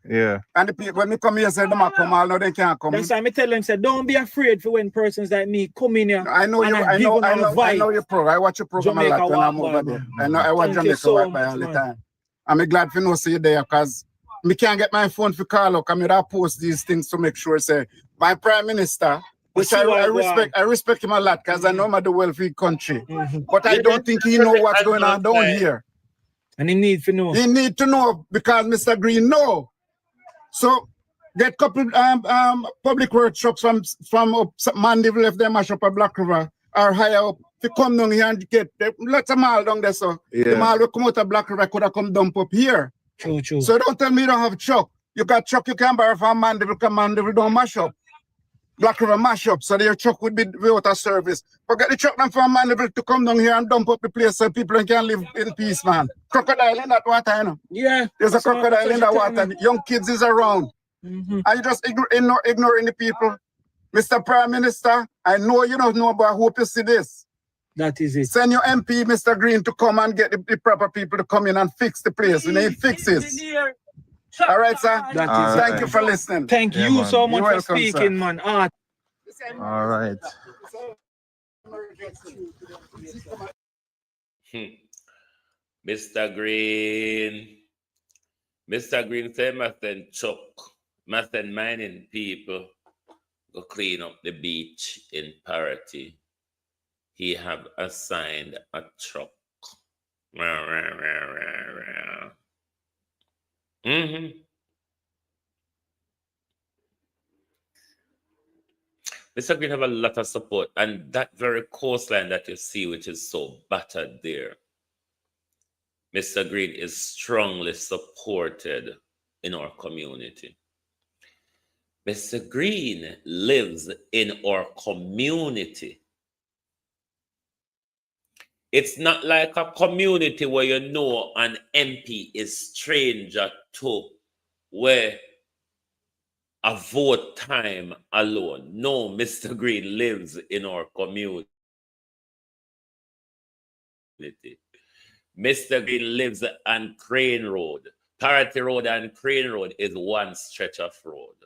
Yeah. And the people when they come here say them come all now they can't come. That's why I tell them say don't be afraid for when persons like me come in here. I know you I know your program. I watch your program Jamaica a lot when I'm over there. I watch Jamaica walk by all the time. I'm glad for no see you there because me can't get my phone for call out. I post these things to make sure say my Prime Minister, which I respect him a lot because I know I'm the wealthy country. But I don't think he know what's going on down here. And he need to know. He need to know because Mr. Green know. So get couple public workshops from up Mandeville if they mash up a Black River or higher up to come down here and get let them all down there. So the mall will come out of Black River could have come dump up here. True. So don't tell me you don't have truck. You got truck you can borrow from Mandeville because Mandeville don't mash up. Black River mash up, so your truck would be without a service. Forget the truck them from Mandeville to come down here and dump up the place so people can live in peace, man. Crocodile in that water, you know? Yeah. There's a crocodile in that water. Young kids is around. Are you just ignoring the people? Mr. Prime Minister, I know you don't know, but I hope you see this. That is it. Send your MP, Mr. Green, to come and get the proper people to come in and fix the place. We need fixes. All right, sir. Thank you for listening. Thank you so much for speaking, sir. Man. All right. Mr. Green. Mr. Green said Mathen Chuck. Mathen mining people go clean up the beach in Parottee. He have assigned a truck. Mr. Green have a lot of support, and that very coastline that you see, which is so battered there, Mr. Green is strongly supported in our community. Mr. Green lives in our community. It's not like a community where you know an MP is stranger to where a vote time alone. No, Mr. Green lives in our community. Mr. Green lives on Crane Road. Parottee Road and Crane Road is one stretch of road.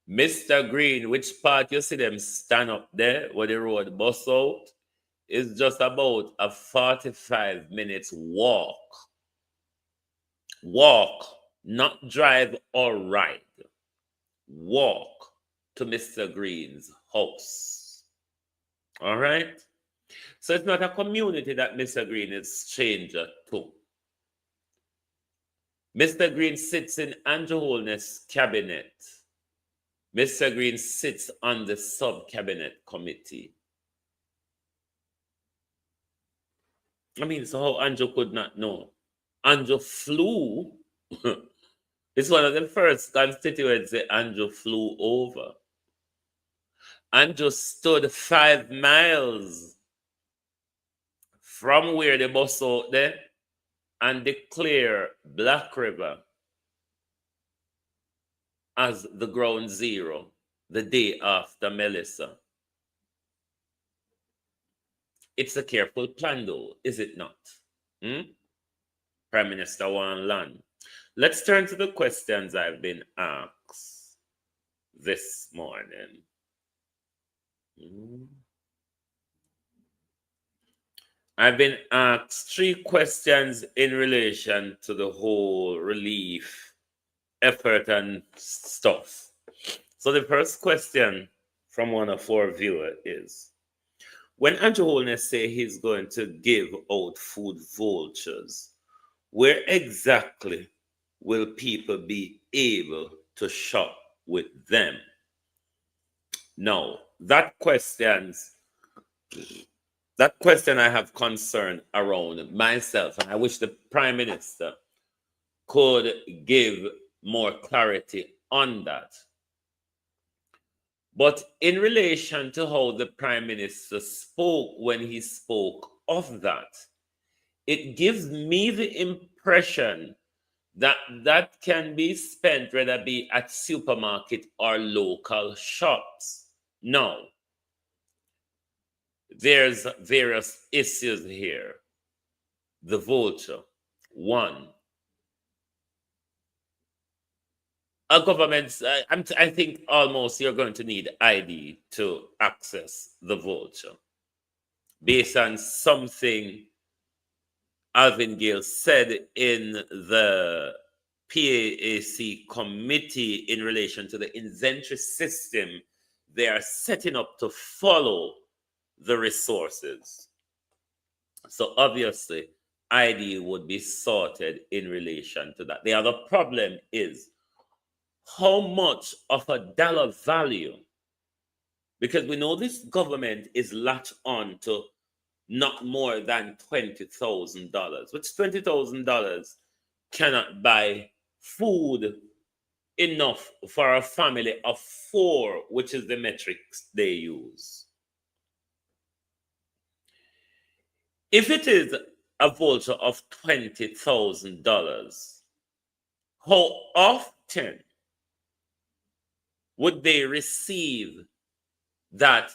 Mr. Green, which part you see them stand up there where the road bus out, is just about a 45 minutes walk. Walk, not drive or ride. Walk to Mr. Green's house. All right? So it's not a community that Mr. Green is stranger to. Mr. Green sits in Andrew Holness' cabinet. Mr. Green sits on the sub-cabinet committee. I mean, so how Andrew could not know? Andrew flew. It's one of the first constituents that Andrew flew over. Andrew stood 5 miles from where the bus out there and declared Black River as the ground zero the day after Melissa. It's a careful plan, though, is it not? Prime Minister Wan Land. Let's turn to the questions I've been asked this morning. I've been asked 3 questions in relation to the whole relief effort and stuff. So the first question from one of our viewers is, when Andrew Holness say he's going to give out food vouchers, where exactly will people be able to shop with them? Now, that question I have concern around myself, and I wish the Prime Minister could give more clarity on that. But in relation to how the Prime Minister spoke when he spoke of that, it gives me the impression that that can be spent, whether it be at supermarket or local shops. Now, there's various issues here. The voucher, one. A government, I think almost you're going to need ID to access the voucher, based on something Alvin Gale said in the PAAC committee in relation to the inventory system they are setting up to follow the resources. So obviously, ID would be sorted in relation to that. The other problem is how much of a dollar value, because we know this government is latched on to not more than $20,000, which $20,000 cannot buy food enough for a family of 4, which is the metrics they use. If it is a voucher of $20,000, how often would they receive that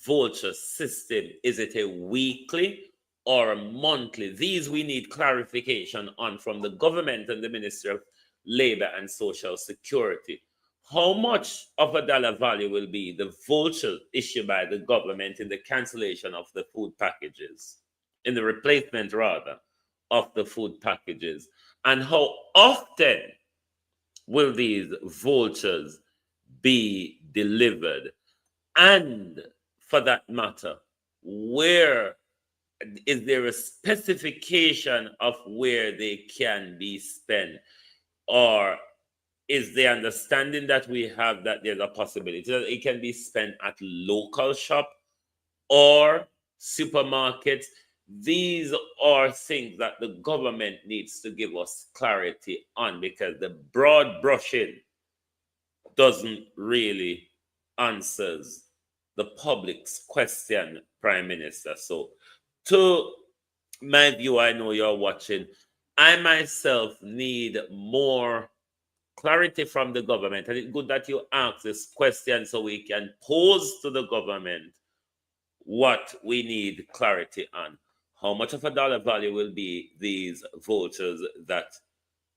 voucher system? Is it a weekly or a monthly? These we need clarification on from the government and the Ministry of Labor and Social Security. How much of a dollar value will be the voucher issued by the government in the cancellation of the food packages, in the replacement rather of the food packages? And how often will these vouchers be delivered? And for that matter, where is there a specification of where they can be spent? Or is the understanding that we have that there's a possibility that it can be spent at local shop or supermarkets? These are things that the government needs to give us clarity on, because the broad brushing doesn't really answers the public's question, Prime Minister. So to my view, I know you're watching, I myself need more clarity from the government. And it's good that you ask this question so we can pose to the government what we need clarity on. How much of a dollar value will be these vouchers that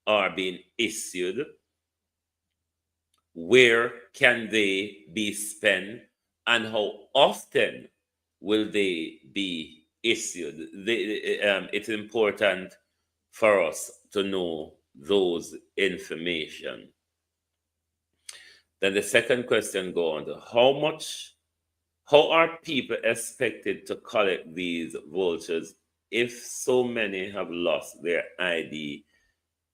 are being issued? Where can they be spent? And how often will they be issued? It's important for us to know those information. Then the second question goes on to how are people expected to collect these vouchers if so many have lost their ID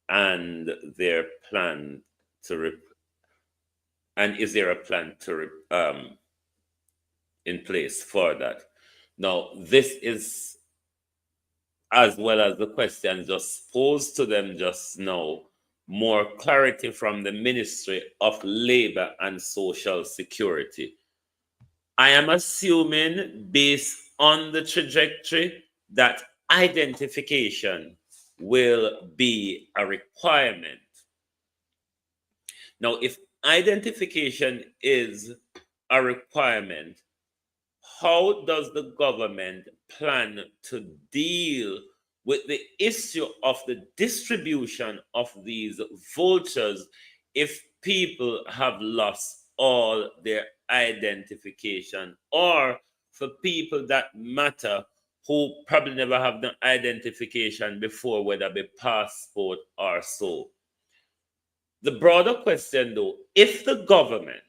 and their plan to and is there a plan to in place for that? Now, this is, as well as the question just posed to them just now, more clarity from the Ministry of Labor and Social Security. I am assuming, based on the trajectory, that identification will be a requirement. Now, if identification is a requirement, how does the government plan to deal with the issue of the distribution of these vouchers if people have lost all their identification, or for people that matter who probably never have the identification before, whether it be passport or so. The broader question, though, if the government,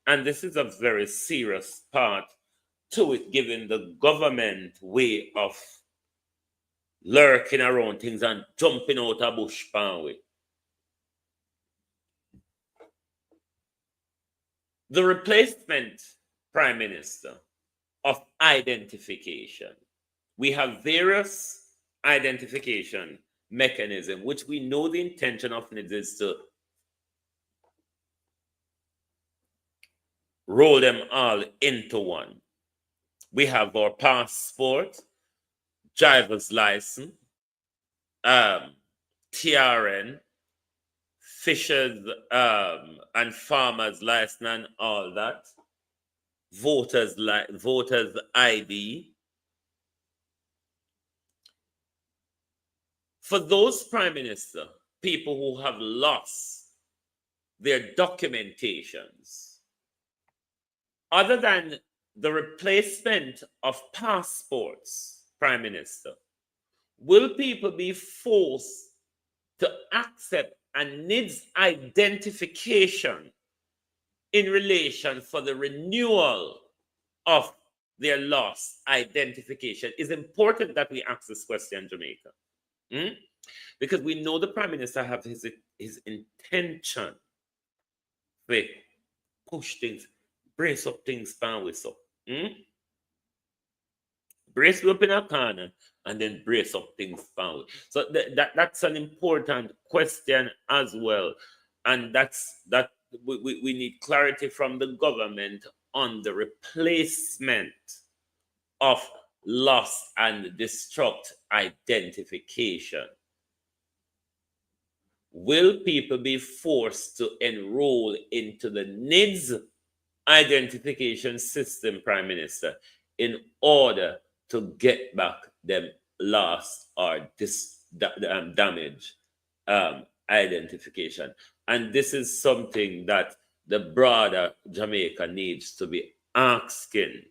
and this is a very serious part to it, given the government way of lurking around things and jumping out of bush pan way. The replacement prime minister of identification. We have various identification mechanisms, which we know the intention of it is to roll them all into one. We have our passport, driver's license, TRN, fishers and farmers license and all that, voters ID. For those prime minister, people who have lost their documentations, other than the replacement of passports, prime minister, will people be forced to accept a NIDS identification in relation for the renewal of their lost identification? It's important that we ask this question, Jamaica. Because we know the prime minister have his intention to push things, brace up things, pan with up. Brace up in a corner and then brace up things pan. So that's an important question as well. And that we need clarity from the government on the replacement of lost and destruct identification. Will people be forced to enroll into the NIDS identification system, Prime Minister, in order to get back them lost or damaged identification? And this is something that the broader Jamaica needs to be asking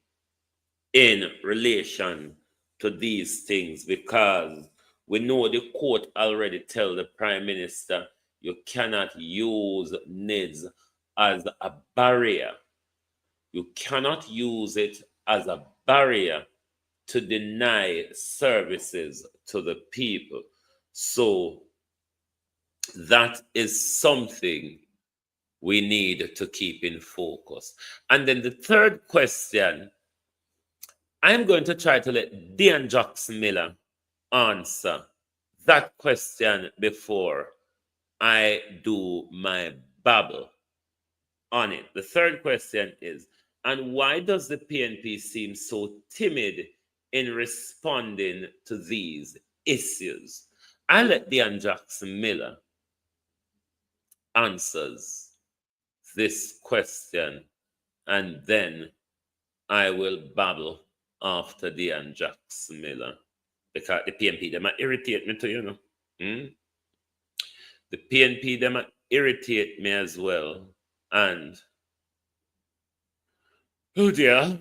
in relation to these things, because we know the court already tell the Prime Minister you cannot use NIDS as a barrier. You cannot use it as a barrier to deny services to the people. So that is something we need to keep in focus. And then the third question, I'm going to try to let Dean Jackson Miller answer that question before I do my babble on it. The third question is, and why does the PNP seem so timid in responding to these issues? I'll let Dean Jackson Miller answers this question, and then I will babble after Dean Jackson Miller, because the PNP, they might irritate me too, you know. The PNP, they might irritate me as well. And, oh dear.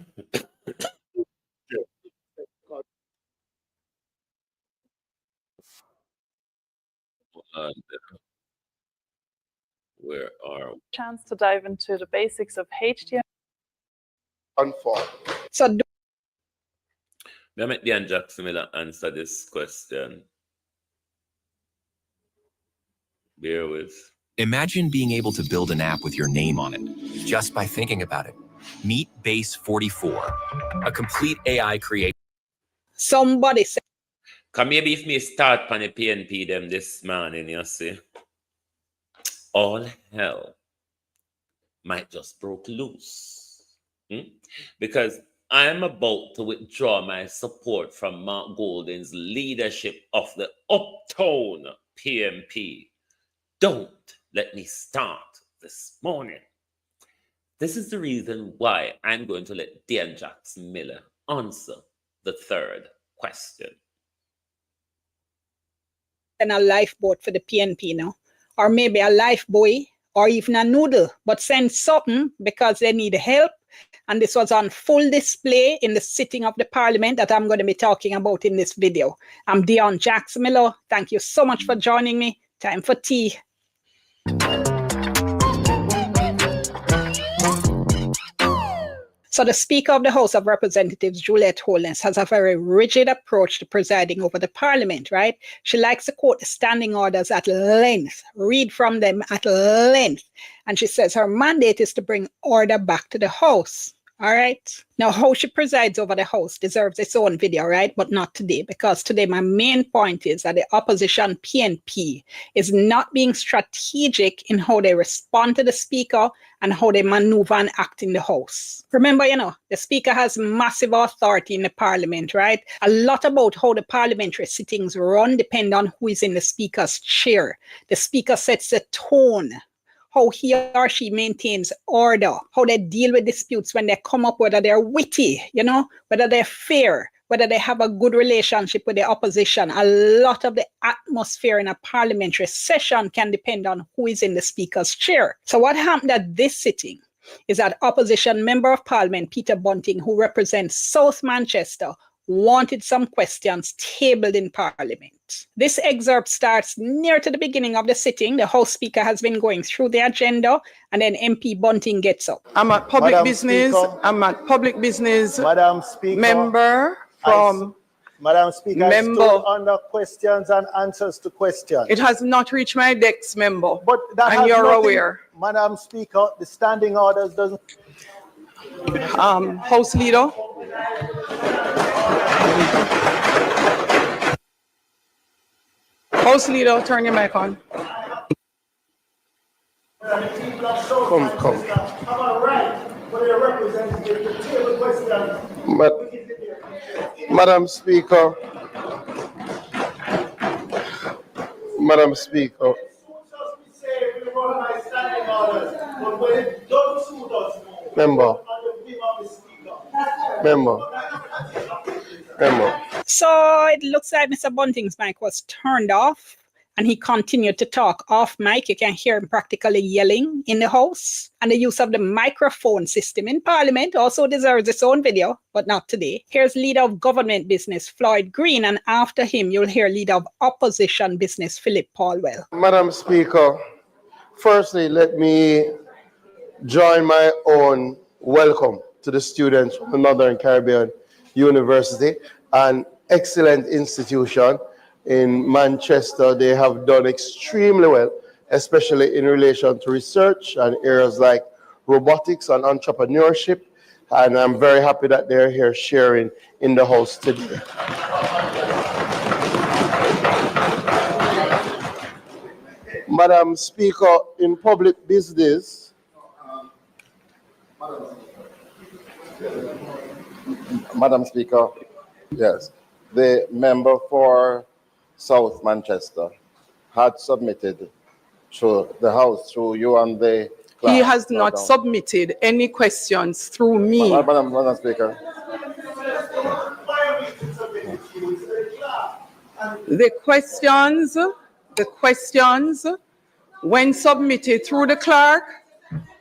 Where are we? Chance to dive into the basics of HTML. So Let me Dean Jackson Miller answer this question. Bear with. Imagine being able to build an app with your name on it, just by thinking about it. Meet Base 44, a complete AI creation. Somebody said, Come maybe if me start on the PNP them this morning, you see, all hell might just broke loose. Because I'm about to withdraw my support from Mark Golden's leadership of the Uptown PNP. Don't let me start this morning. This is the reason why I'm going to let Dean Jackson Miller answer the third question. and a lifeboat for the PNP now, or maybe a life buoy, or even a noodle, but send something because they need help And this was on full display in the sitting of the Parliament that I'm going to be talking about in this video. I'm Dion Jackson Miller. Thank you so much for joining me. Time for tea. So the Speaker of the House of Representatives, Juliette Holness, has a very rigid approach to presiding over the Parliament, right? She likes to quote the standing orders at length, read from them at length. And she says her mandate is to bring order back to the House. All right. Now, how she presides over the House deserves its own video, right? But not today, because today my main point is that the opposition PNP is not being strategic in how they respond to the Speaker and how they maneuver and act in the House. Remember, the Speaker has massive authority in the Parliament, right? A lot about how the parliamentary sittings run depend on who is in the Speaker's chair. The Speaker sets the tone, how he or she maintains order, how they deal with disputes when they come up, whether they're witty, whether they're fair, whether they have a good relationship with the opposition. A lot of the atmosphere in a parliamentary session can depend on who is in the Speaker's chair. So what happened at this sitting is that opposition Member of Parliament, Peter Bunting, who represents South Manchester, wanted some questions tabled in Parliament. This excerpt starts near to the beginning of the sitting. The House Speaker has been going through the agenda, and then MP Bunting gets up. I'm at public business. I'm at public business. Madam Speaker, member from. Madam Speaker, member. I stood under questions and answers to questions. It has not reached my desk, member. But that and has you're nothing, aware. Madam Speaker, the standing orders doesn't. House Leader. House Leader, turn your mic on. Come. Madam Speaker. Member. So it looks like Mr. Bunting's mic was turned off and he continued to talk off mic. You can hear him practically yelling in the House. And the use of the microphone system in Parliament also deserves its own video, but not today. Here's Leader of Government Business, Floyd Green, and after him, you'll hear Leader of Opposition Business, Philip Paulwell. Madam Speaker, firstly, let me join my own welcome to the students from the Northern Caribbean University, an excellent institution in Manchester. They have done extremely well, especially in relation to research and areas like robotics and entrepreneurship. And I'm very happy that they're here sharing in the House today. Madam Speaker, in public business, Madam Speaker, yes, the member for South Manchester had submitted to the House through you and the clerk. He has not submitted any questions through me. Madam Speaker. The questions, when submitted through the clerk,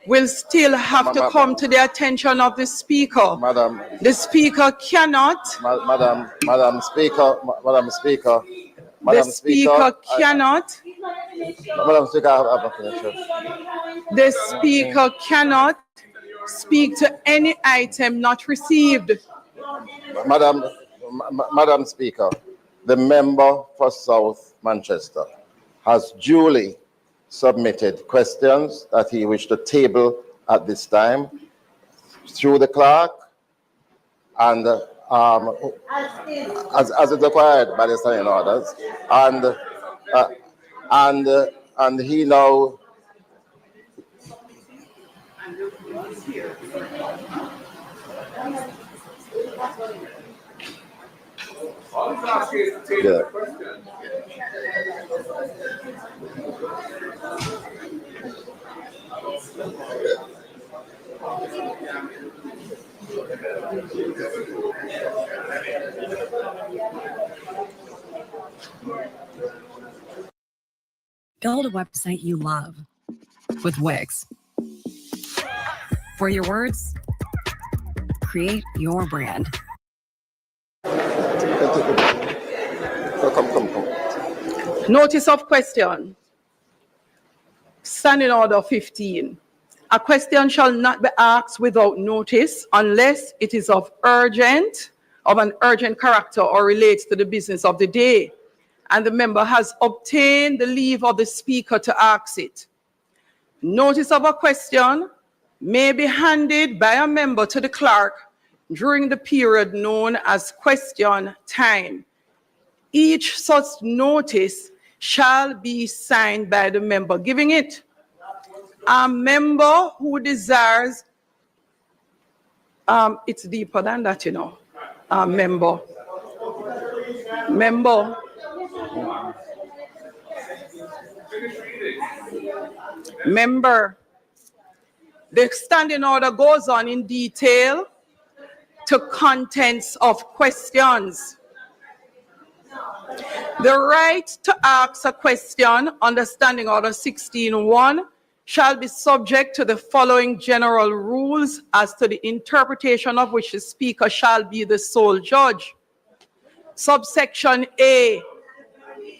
will still have to come to the attention of the Speaker. Madam. The Speaker cannot. Madam Speaker. The Speaker cannot. Madam Speaker, I have a finished. The Speaker cannot speak to any item not received. Madam Speaker, the member for South Manchester has duly submitted questions that he wished to table at this time through the clerk and as is required by the standing orders, and he now yeah. Build a website you love with Wix. For your words, create your brand. Come. Notice of question. Standing order 15. A question shall not be asked without notice unless it is of an urgent character or relates to the business of the day, and the member has obtained the leave of the speaker to ask it. Notice of a question may be handed by a member to the clerk during the period known as question time. Each such notice shall be signed by the member giving it. A member who desires, it's deeper than that, you know. A member. The standing order goes on in detail to contents of questions. The right to ask a question under Standing Order 16.1 shall be subject to the following general rules as to the interpretation of which the speaker shall be the sole judge. Subsection A.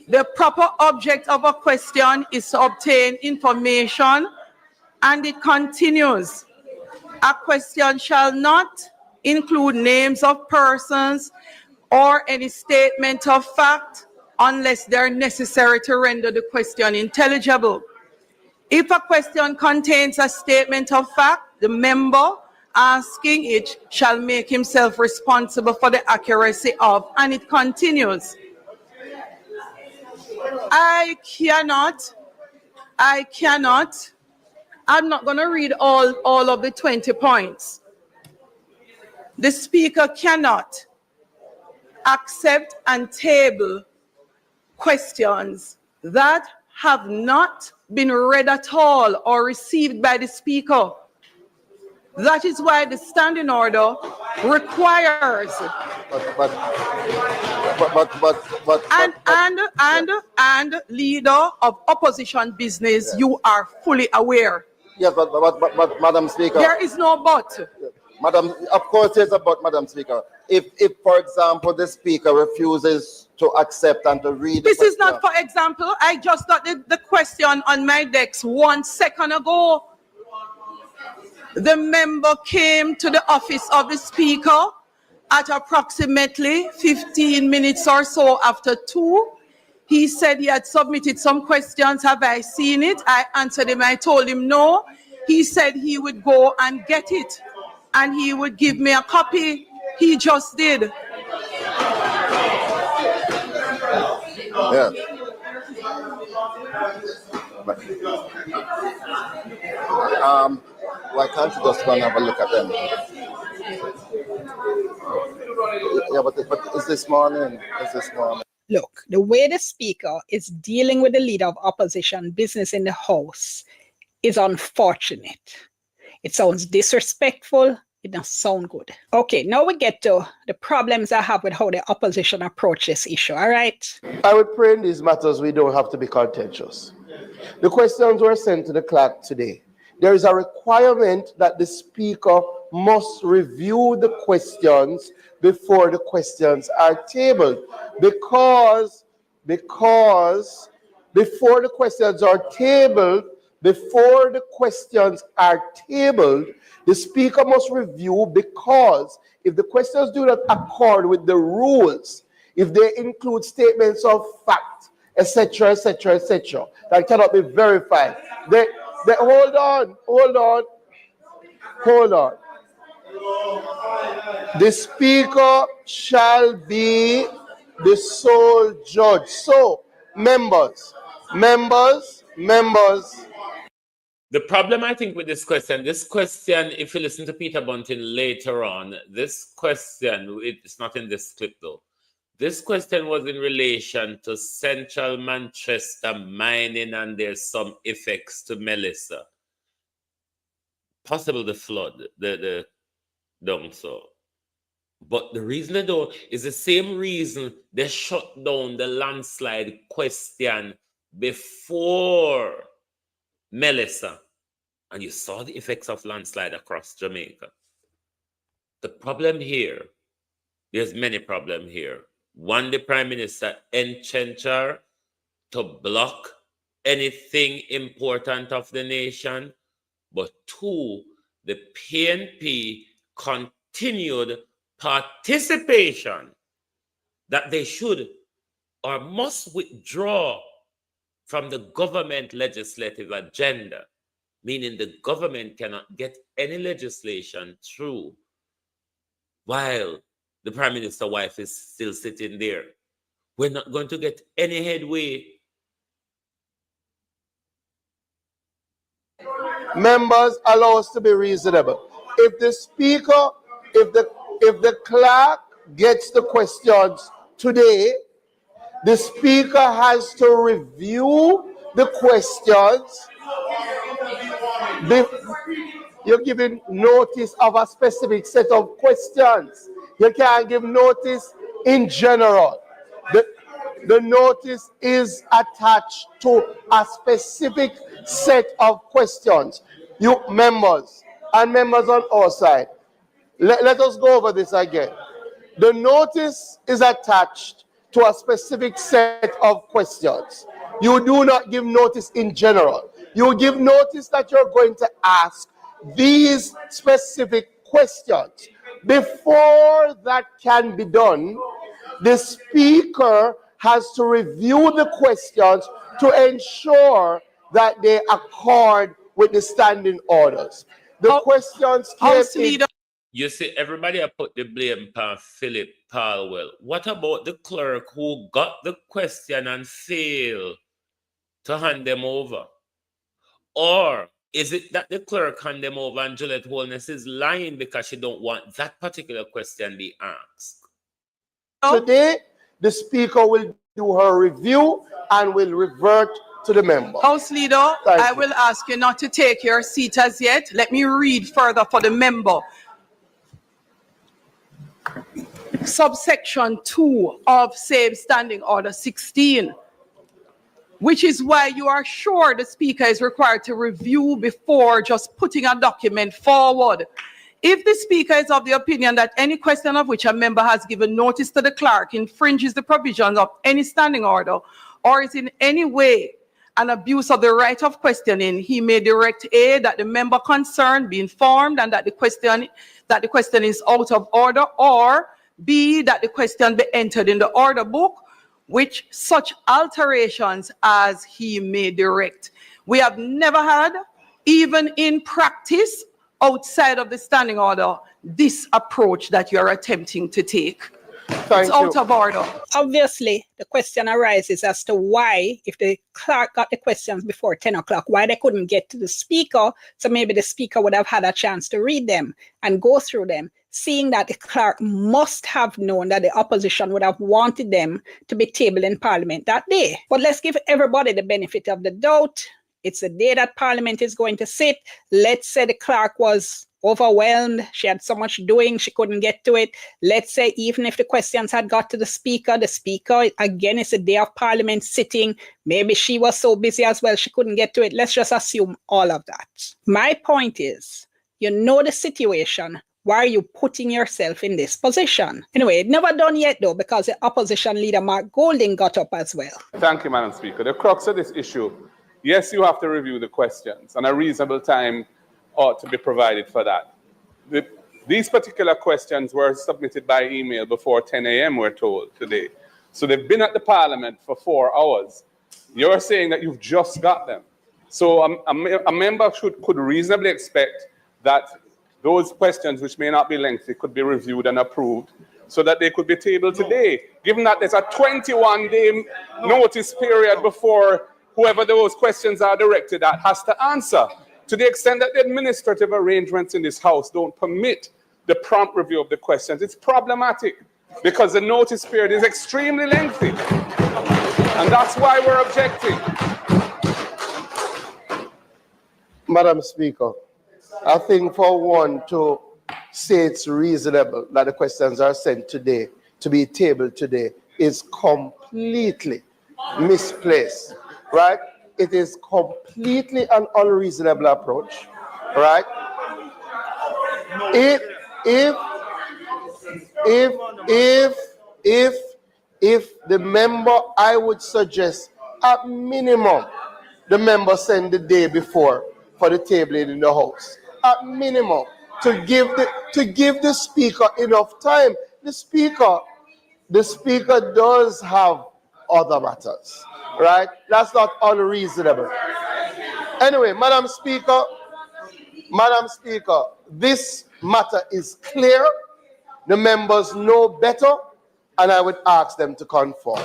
The proper object of a question is to obtain information, and it continues. A question shall not include names of persons or any statement of fact unless they are necessary to render the question intelligible. If a question contains a statement of fact, the member asking it shall make himself responsible for the accuracy of, and it continues. I'm not going to read all of the 20 points. The speaker cannot accept and table questions that have not been read at all or received by the speaker. That is why the standing order requires and leader of opposition business, you are fully aware. Yes, but Madam Speaker. There is no but. Madam, of course there's a but, Madam Speaker. If for example, the Speaker refuses to accept and to read This the is not for example. I just got the question on my desk 1 second ago. The member came to the office of the Speaker at approximately 15 minutes or so after 2. He said he had submitted some questions. Have I seen it? I answered him. I told him no. He said he would go and get it and he would give me a copy. He just did. Yeah. Why can't you just go and have a look at them? Yeah, but it's this morning. Look, the way the speaker is dealing with the leader of opposition business in the House is unfortunate. It sounds disrespectful. It doesn't sound good. Okay, now we get to the problems I have with how the opposition approach this issue, all right? I would pray in these matters we don't have to be contentious. The questions were sent to the clerk today. There is a requirement that the speaker must review the questions before the questions are tabled. Because before the questions are tabled, the speaker must review, because if the questions do not accord with the rules, if they include statements of fact, etc., that cannot be verified. Hold on. The speaker shall be the sole judge. So, members. The problem, I think, with this question, if you listen to Peter Bunting later on, this question, it's not in this clip though. This question was in relation to Central Manchester mining, and there's some effects to Melissa. Possible the flood, the down so. But the reason they don't is the same reason they shut down the landslide question before Melissa. And you saw the effects of landslide across Jamaica. The problem here, there's many problems here. One, the Prime Minister entrencher to block anything important of the nation. But two, the PNP continued participation that they should or must withdraw from the government legislative agenda, meaning the government cannot get any legislation through while the Prime Minister's wife is still sitting there. We're not going to get any headway. Members, allow us to be reasonable. If the speaker, if the clerk gets the questions today, the speaker has to review the questions. You're giving notice of a specific set of questions. You can't give notice in general. The notice is attached to a specific set of questions. You members and members on our side, let us go over this again. The notice is attached to a specific set of questions. You do not give notice in general. You give notice that you're going to ask these specific questions. Before that can be done, the speaker has to review the questions to ensure that they accord with the standing orders. The questions came in. You see, everybody have put the blame on Philip Palwell. What about the clerk who got the question and failed to hand them over? Or is it that the clerk hand them over and Juliet Holness is lying because she don't want that particular question be asked? Today, the speaker will do her review and will revert to the member. House Leader, I will ask you not to take your seat as yet. Let me read further for the member. Subsection 2 of same Standing Order 16, which is why you are sure the speaker is required to review before just putting a document forward. If the speaker is of the opinion that any question of which a member has given notice to the clerk infringes the provisions of any standing order or is in any way an abuse of the right of questioning, he may direct A, that the member concerned be informed and that the question is out of order, or B, that the question be entered in the order book, which such alterations as he may direct. We have never had, even in practice, outside of the standing order, this approach that you're attempting to take. It's out of order. Obviously, the question arises as to why, if the clerk got the questions before 10 o'clock, why they couldn't get to the speaker, so maybe the speaker would have had a chance to read them and go through them, seeing that the clerk must have known that the opposition would have wanted them to be tabled in Parliament that day. But let's give everybody the benefit of the doubt. It's the day that Parliament is going to sit. Let's say the clerk was overwhelmed. She had so much doing, she couldn't get to it. Let's say even if the questions had got to the speaker, again, it's a day of Parliament sitting. Maybe she was so busy as well, she couldn't get to it. Let's just assume all of that. My point is, you know the situation. Why are you putting yourself in this position? Anyway, never done yet though, because the opposition leader, Mark Golding, got up as well. Thank you, Madam Speaker. The crux of this issue, yes, you have to review the questions, and a reasonable time ought to be provided for that. These particular questions were submitted by email before 10 a.m., we're told today. So they've been at the Parliament for 4 hours. You're saying that you've just got them. So a member could reasonably expect that those questions, which may not be lengthy, could be reviewed and approved so that they could be tabled today, given that there's a 21-day notice period before whoever those questions are directed at has to answer. To the extent that the administrative arrangements in this House don't permit the prompt review of the questions, it's problematic because the notice period is extremely lengthy. And that's why we're objecting. Madam Speaker, I think for one to say it's reasonable that the questions are sent today, to be tabled today, is completely misplaced, right? It is completely an unreasonable approach, right? If if the member, I would suggest at minimum the member send the day before for the tabling in the house. At minimum, to give the speaker enough time. The speaker does have other matters, right? That's not unreasonable. Anyway, Madam Speaker, this matter is clear. The members know better, and I would ask them to conform.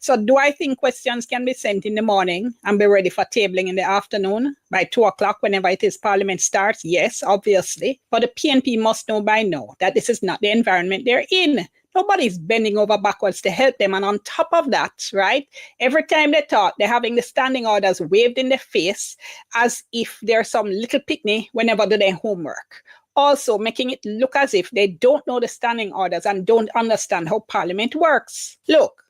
So do I think questions can be sent in the morning and be ready for tabling in the afternoon by 2 o'clock whenever it is Parliament starts? Yes, obviously. But the PNP must know by now that this is not the environment they're in. Nobody's bending over backwards to help them. And on top of that, right, every time they talk, they're having the standing orders waved in their face as if they're some little picnic whenever they do their homework. Also making it look as if they don't know the standing orders and don't understand how Parliament works. Look,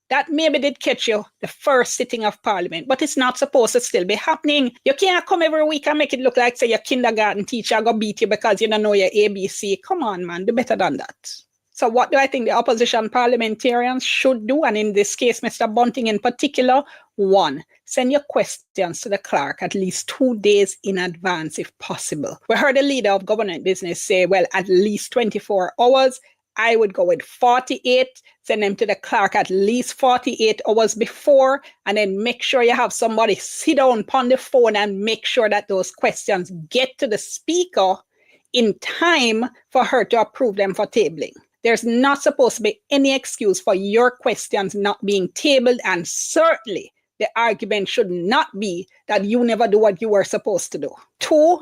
that maybe did catch you the first sitting of Parliament, but it's not supposed to still be happening. You can't come every week and make it look like, say, your kindergarten teacher go beat you because you don't know your ABC. Come on, man, do better than that. So what do I think the opposition parliamentarians should do? And in this case, Mr. Bunting in particular, 1, send your questions to the clerk at least 2 days in advance if possible. We heard the leader of government business say, well, at least 24 hours. I would go with 48, send them to the clerk at least 48 hours before, and then make sure you have somebody sit down upon the phone and make sure that those questions get to the speaker in time for her to approve them for tabling. There's not supposed to be any excuse for your questions not being tabled, and certainly the argument should not be that you never do what you were supposed to do. 2,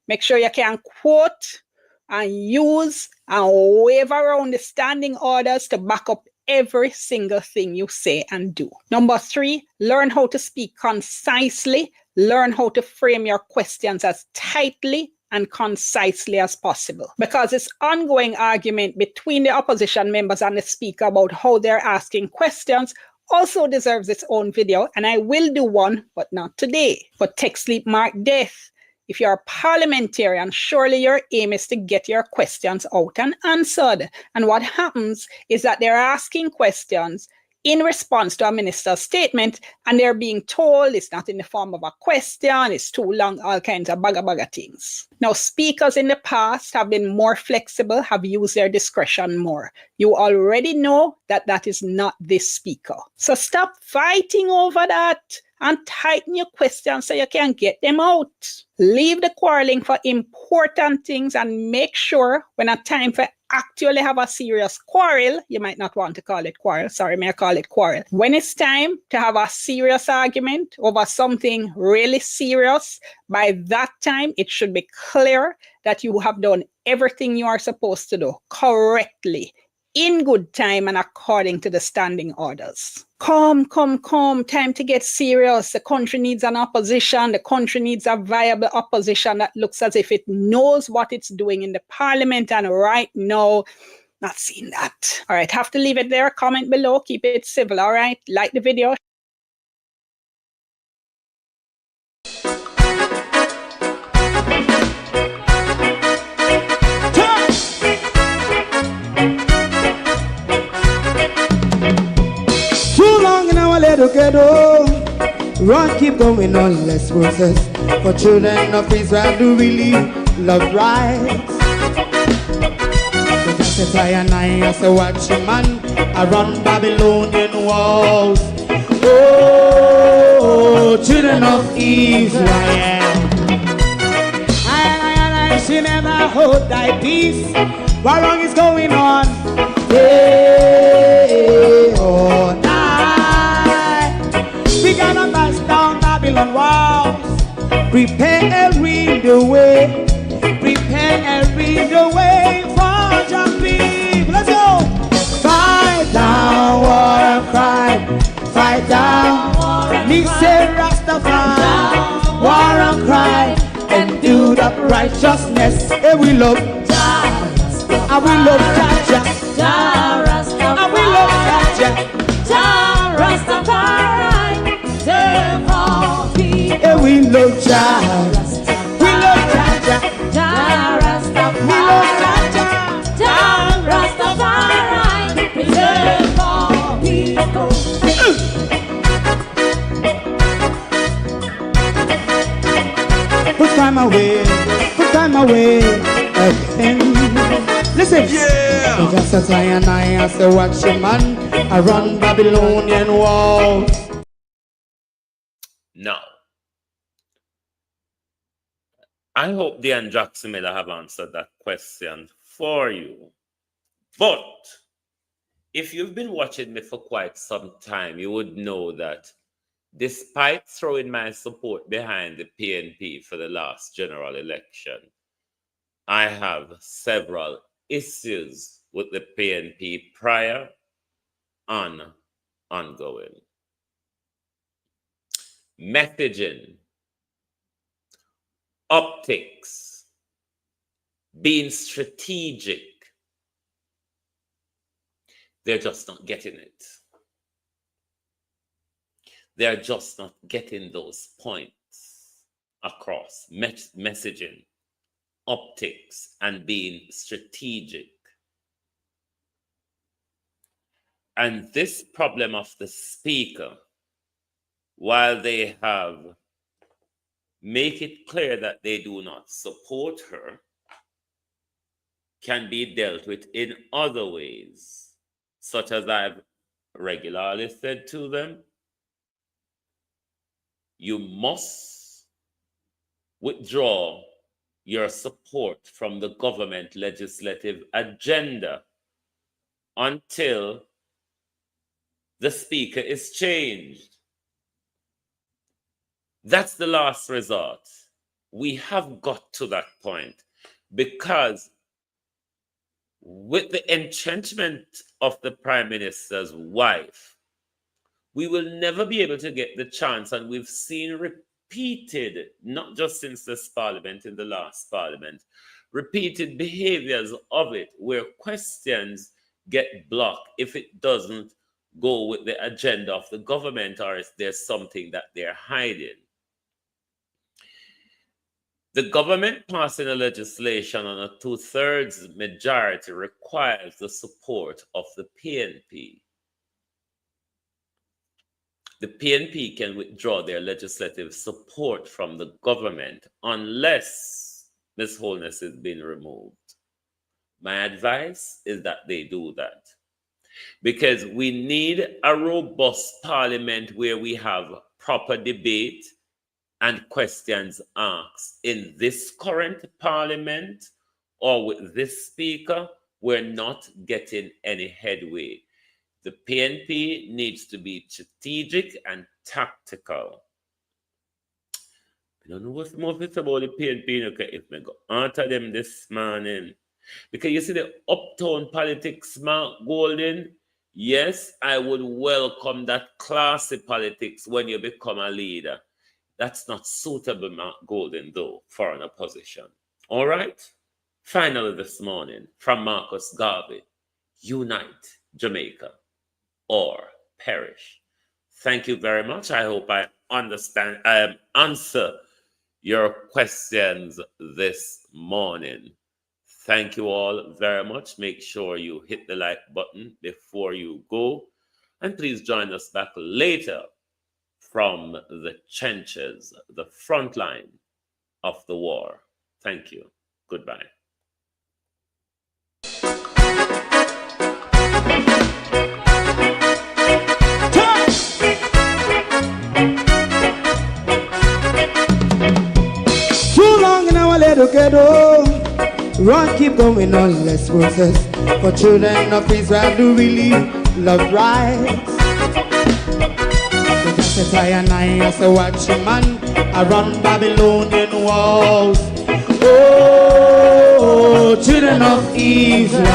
make sure you can quote and use and wave around the standing orders to back up every single thing you say and do. Number 3, learn how to speak concisely. Learn how to frame your questions as tightly and concisely as possible. Because this ongoing argument between the opposition members and the speaker about how they're asking questions also deserves its own video, and I will do one, but not today. But tech sleep mark death. If you're a parliamentarian, surely your aim is to get your questions out and answered. And what happens is that they're asking questions in response to a minister's statement, and they're being told it's not in the form of a question, it's too long, all kinds of bagga things. Now, speakers in the past have been more flexible, have used their discretion more. You already know that that is not this speaker. So stop fighting over that and tighten your questions so you can get them out. Leave the quarreling for important things and make sure when a time for actually have a serious quarrel, you might not want to call it quarrel, sorry, may I call it quarrel. When it's time to have a serious argument over something really serious, by that time, it should be clear that you have done everything you are supposed to do correctly, in good time and according to the standing orders. Come, time to get serious. The country needs an opposition. The country needs a viable opposition that looks as if it knows what it's doing in the parliament, and right now, not seeing that. All right, have to leave it there. Comment below, keep it civil, all right? Like the video. Ghetto, run, keep going on, let's process for children of Israel who really love rights. So just a try and I as a watching man around Babylonian walls. Oh, children of Israel, I should never hold thy peace. What wrong is going on? Hey, oh, we gonna bust down Babylon walls. Prepare and read the way. Prepare and read the way for your people. Let's go. Fight down, war and cry. Fight down, me say Rastafari. War and cry and do that righteousness. And we love Jah. And we love Jah. Jah Rastafari. And we love Jah. Jah Rastafari. And we love Jah. We love Jah. Jah Rastafari. We love Jah. Jah Rastafari. climb away, to climb away again. Listen, yeah. So just as I and I as a watchman, I run Babylonian walls. Now, I hope Dan Jackson Miller have answered that question for you. But if you've been watching me for quite some time, you would know that despite throwing my support behind the PNP for the last general election, I have several issues with the PNP prior and ongoing. Messaging, optics, being strategic, they're just not getting it. They're just not getting those points across. Messaging, optics, and being strategic. And this problem of the speaker, while they have make it clear that they do not support her, can be dealt with in other ways, such as I've regularly said to them, you must withdraw your support from the government legislative agenda until the speaker is changed. That's the last resort. We have got to that point because with the entrenchment of the Prime Minister's wife, we will never be able to get the chance, and we've seen repeated, not just since this parliament, in the last parliament, repeated behaviors of it where questions get blocked if it doesn't go with the agenda of the government or if there's something that they're hiding. The government passing a legislation on a 2/3 majority requires the support of the PNP. The PNP can withdraw their legislative support from the government unless Ms. Holness is being removed. My advice is that they do that, because we need a robust parliament where we have proper debate and questions asked. In this current parliament or with this speaker, we're not getting any headway. The PNP needs to be strategic and tactical. I don't know what's more about the PNP, okay, if I go answer them this morning. Because you see the uptown politics, Mark Golden, yes, I would welcome that classy politics when you become a leader. That's not suitable, Mark Golden, though, for an opposition. All right? Finally this morning, from Marcus Garvey, unite Jamaica or perish. Thank you very much. I hope I answer your questions this morning. Thank you all very much. Make sure you hit the like button before you go. And please join us back later from the trenches, the front line of the war. Thank you. Goodbye. Too long in our little ghetto, run keep going on less process. For children of Israel do really love rights. Just I and I as a watchman, I run Babylonian walls. Oh, children of Israel,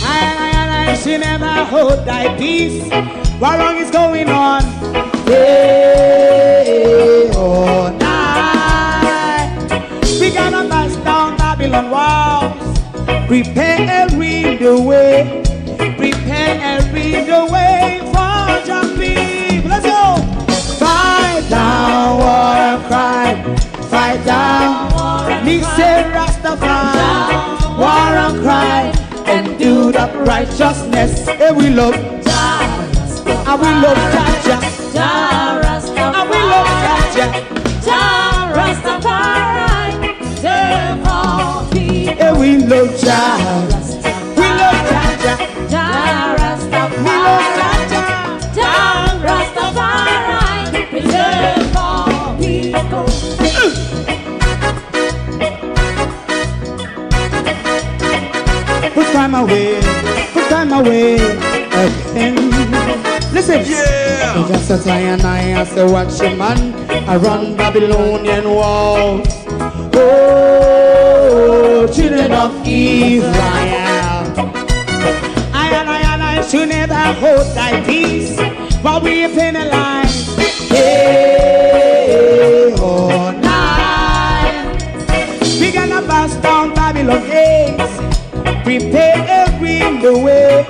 I she never hold thy peace. What wrong is going on? Day or night, we gotta bust down Babylon walls. Prepare every the way. Prepare every the way for jumping. Let's go. Fight down, war cry. Fight down, me say Rastafari. War and cry and do that righteousness. And we love and we love Jaja. And we love Jaja. we love Jah. We love Jah, Jah. Jah Rastafari. We love Jah, Jah. Jah Rastafari. Preserve all people. Put time away again. Listen, yeah. Just as I and I say, watch a man, I run Babylonian walls. Oh, children of Israel. I should never hold thy peace while we penalize. Hey, oh, night. We gonna bust down Babylon gates. Prepare the way.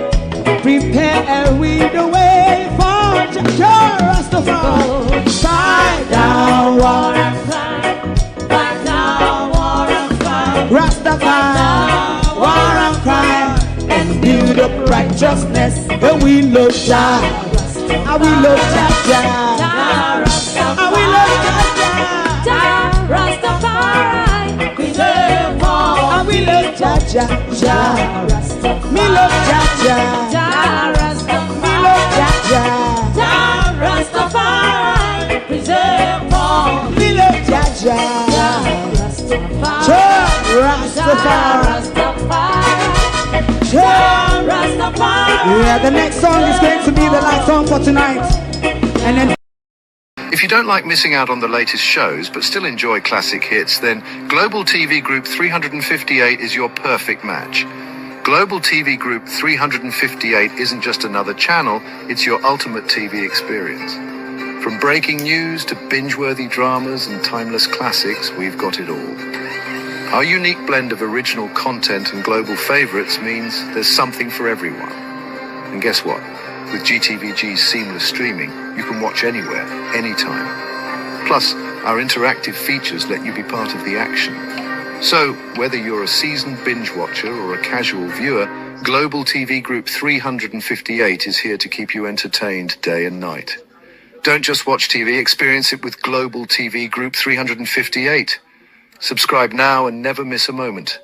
Prepare the way for Jah Rastafari. Fight down war and fight. Fight down war and fight. Rastafari, war and crime, and build up righteousness. And we love Jah, and we love Jah, Jah. And we love Jah, Jah Rastafari. Preserve all. and we love Jah, Jah, Jah. Me love Jah, Jah. Jah Rastafari. Me love Jah, Jah. Jah Rastafari. Preserve all. Me love Jah, Jah. Jah Rastafari. Jah Rastafari. Yeah, the next song is going to be the last song for tonight. And then If you don't like missing out on the latest shows but still enjoy classic hits, then Global TV Group 358 is your perfect match. Global TV Group 358 isn't just another channel, it's your ultimate TV experience. From breaking news to binge-worthy dramas and timeless classics, we've got it all. Our unique blend of original content and global favorites means there's something for everyone. And guess what? With GTVG's seamless streaming, you can watch anywhere, anytime. Plus, our interactive features let you be part of the action. So, whether you're a seasoned binge watcher or a casual viewer, Global TV Group 358 is here to keep you entertained day and night. Don't just watch TV, experience it with Global TV Group 358. Subscribe now and never miss a moment.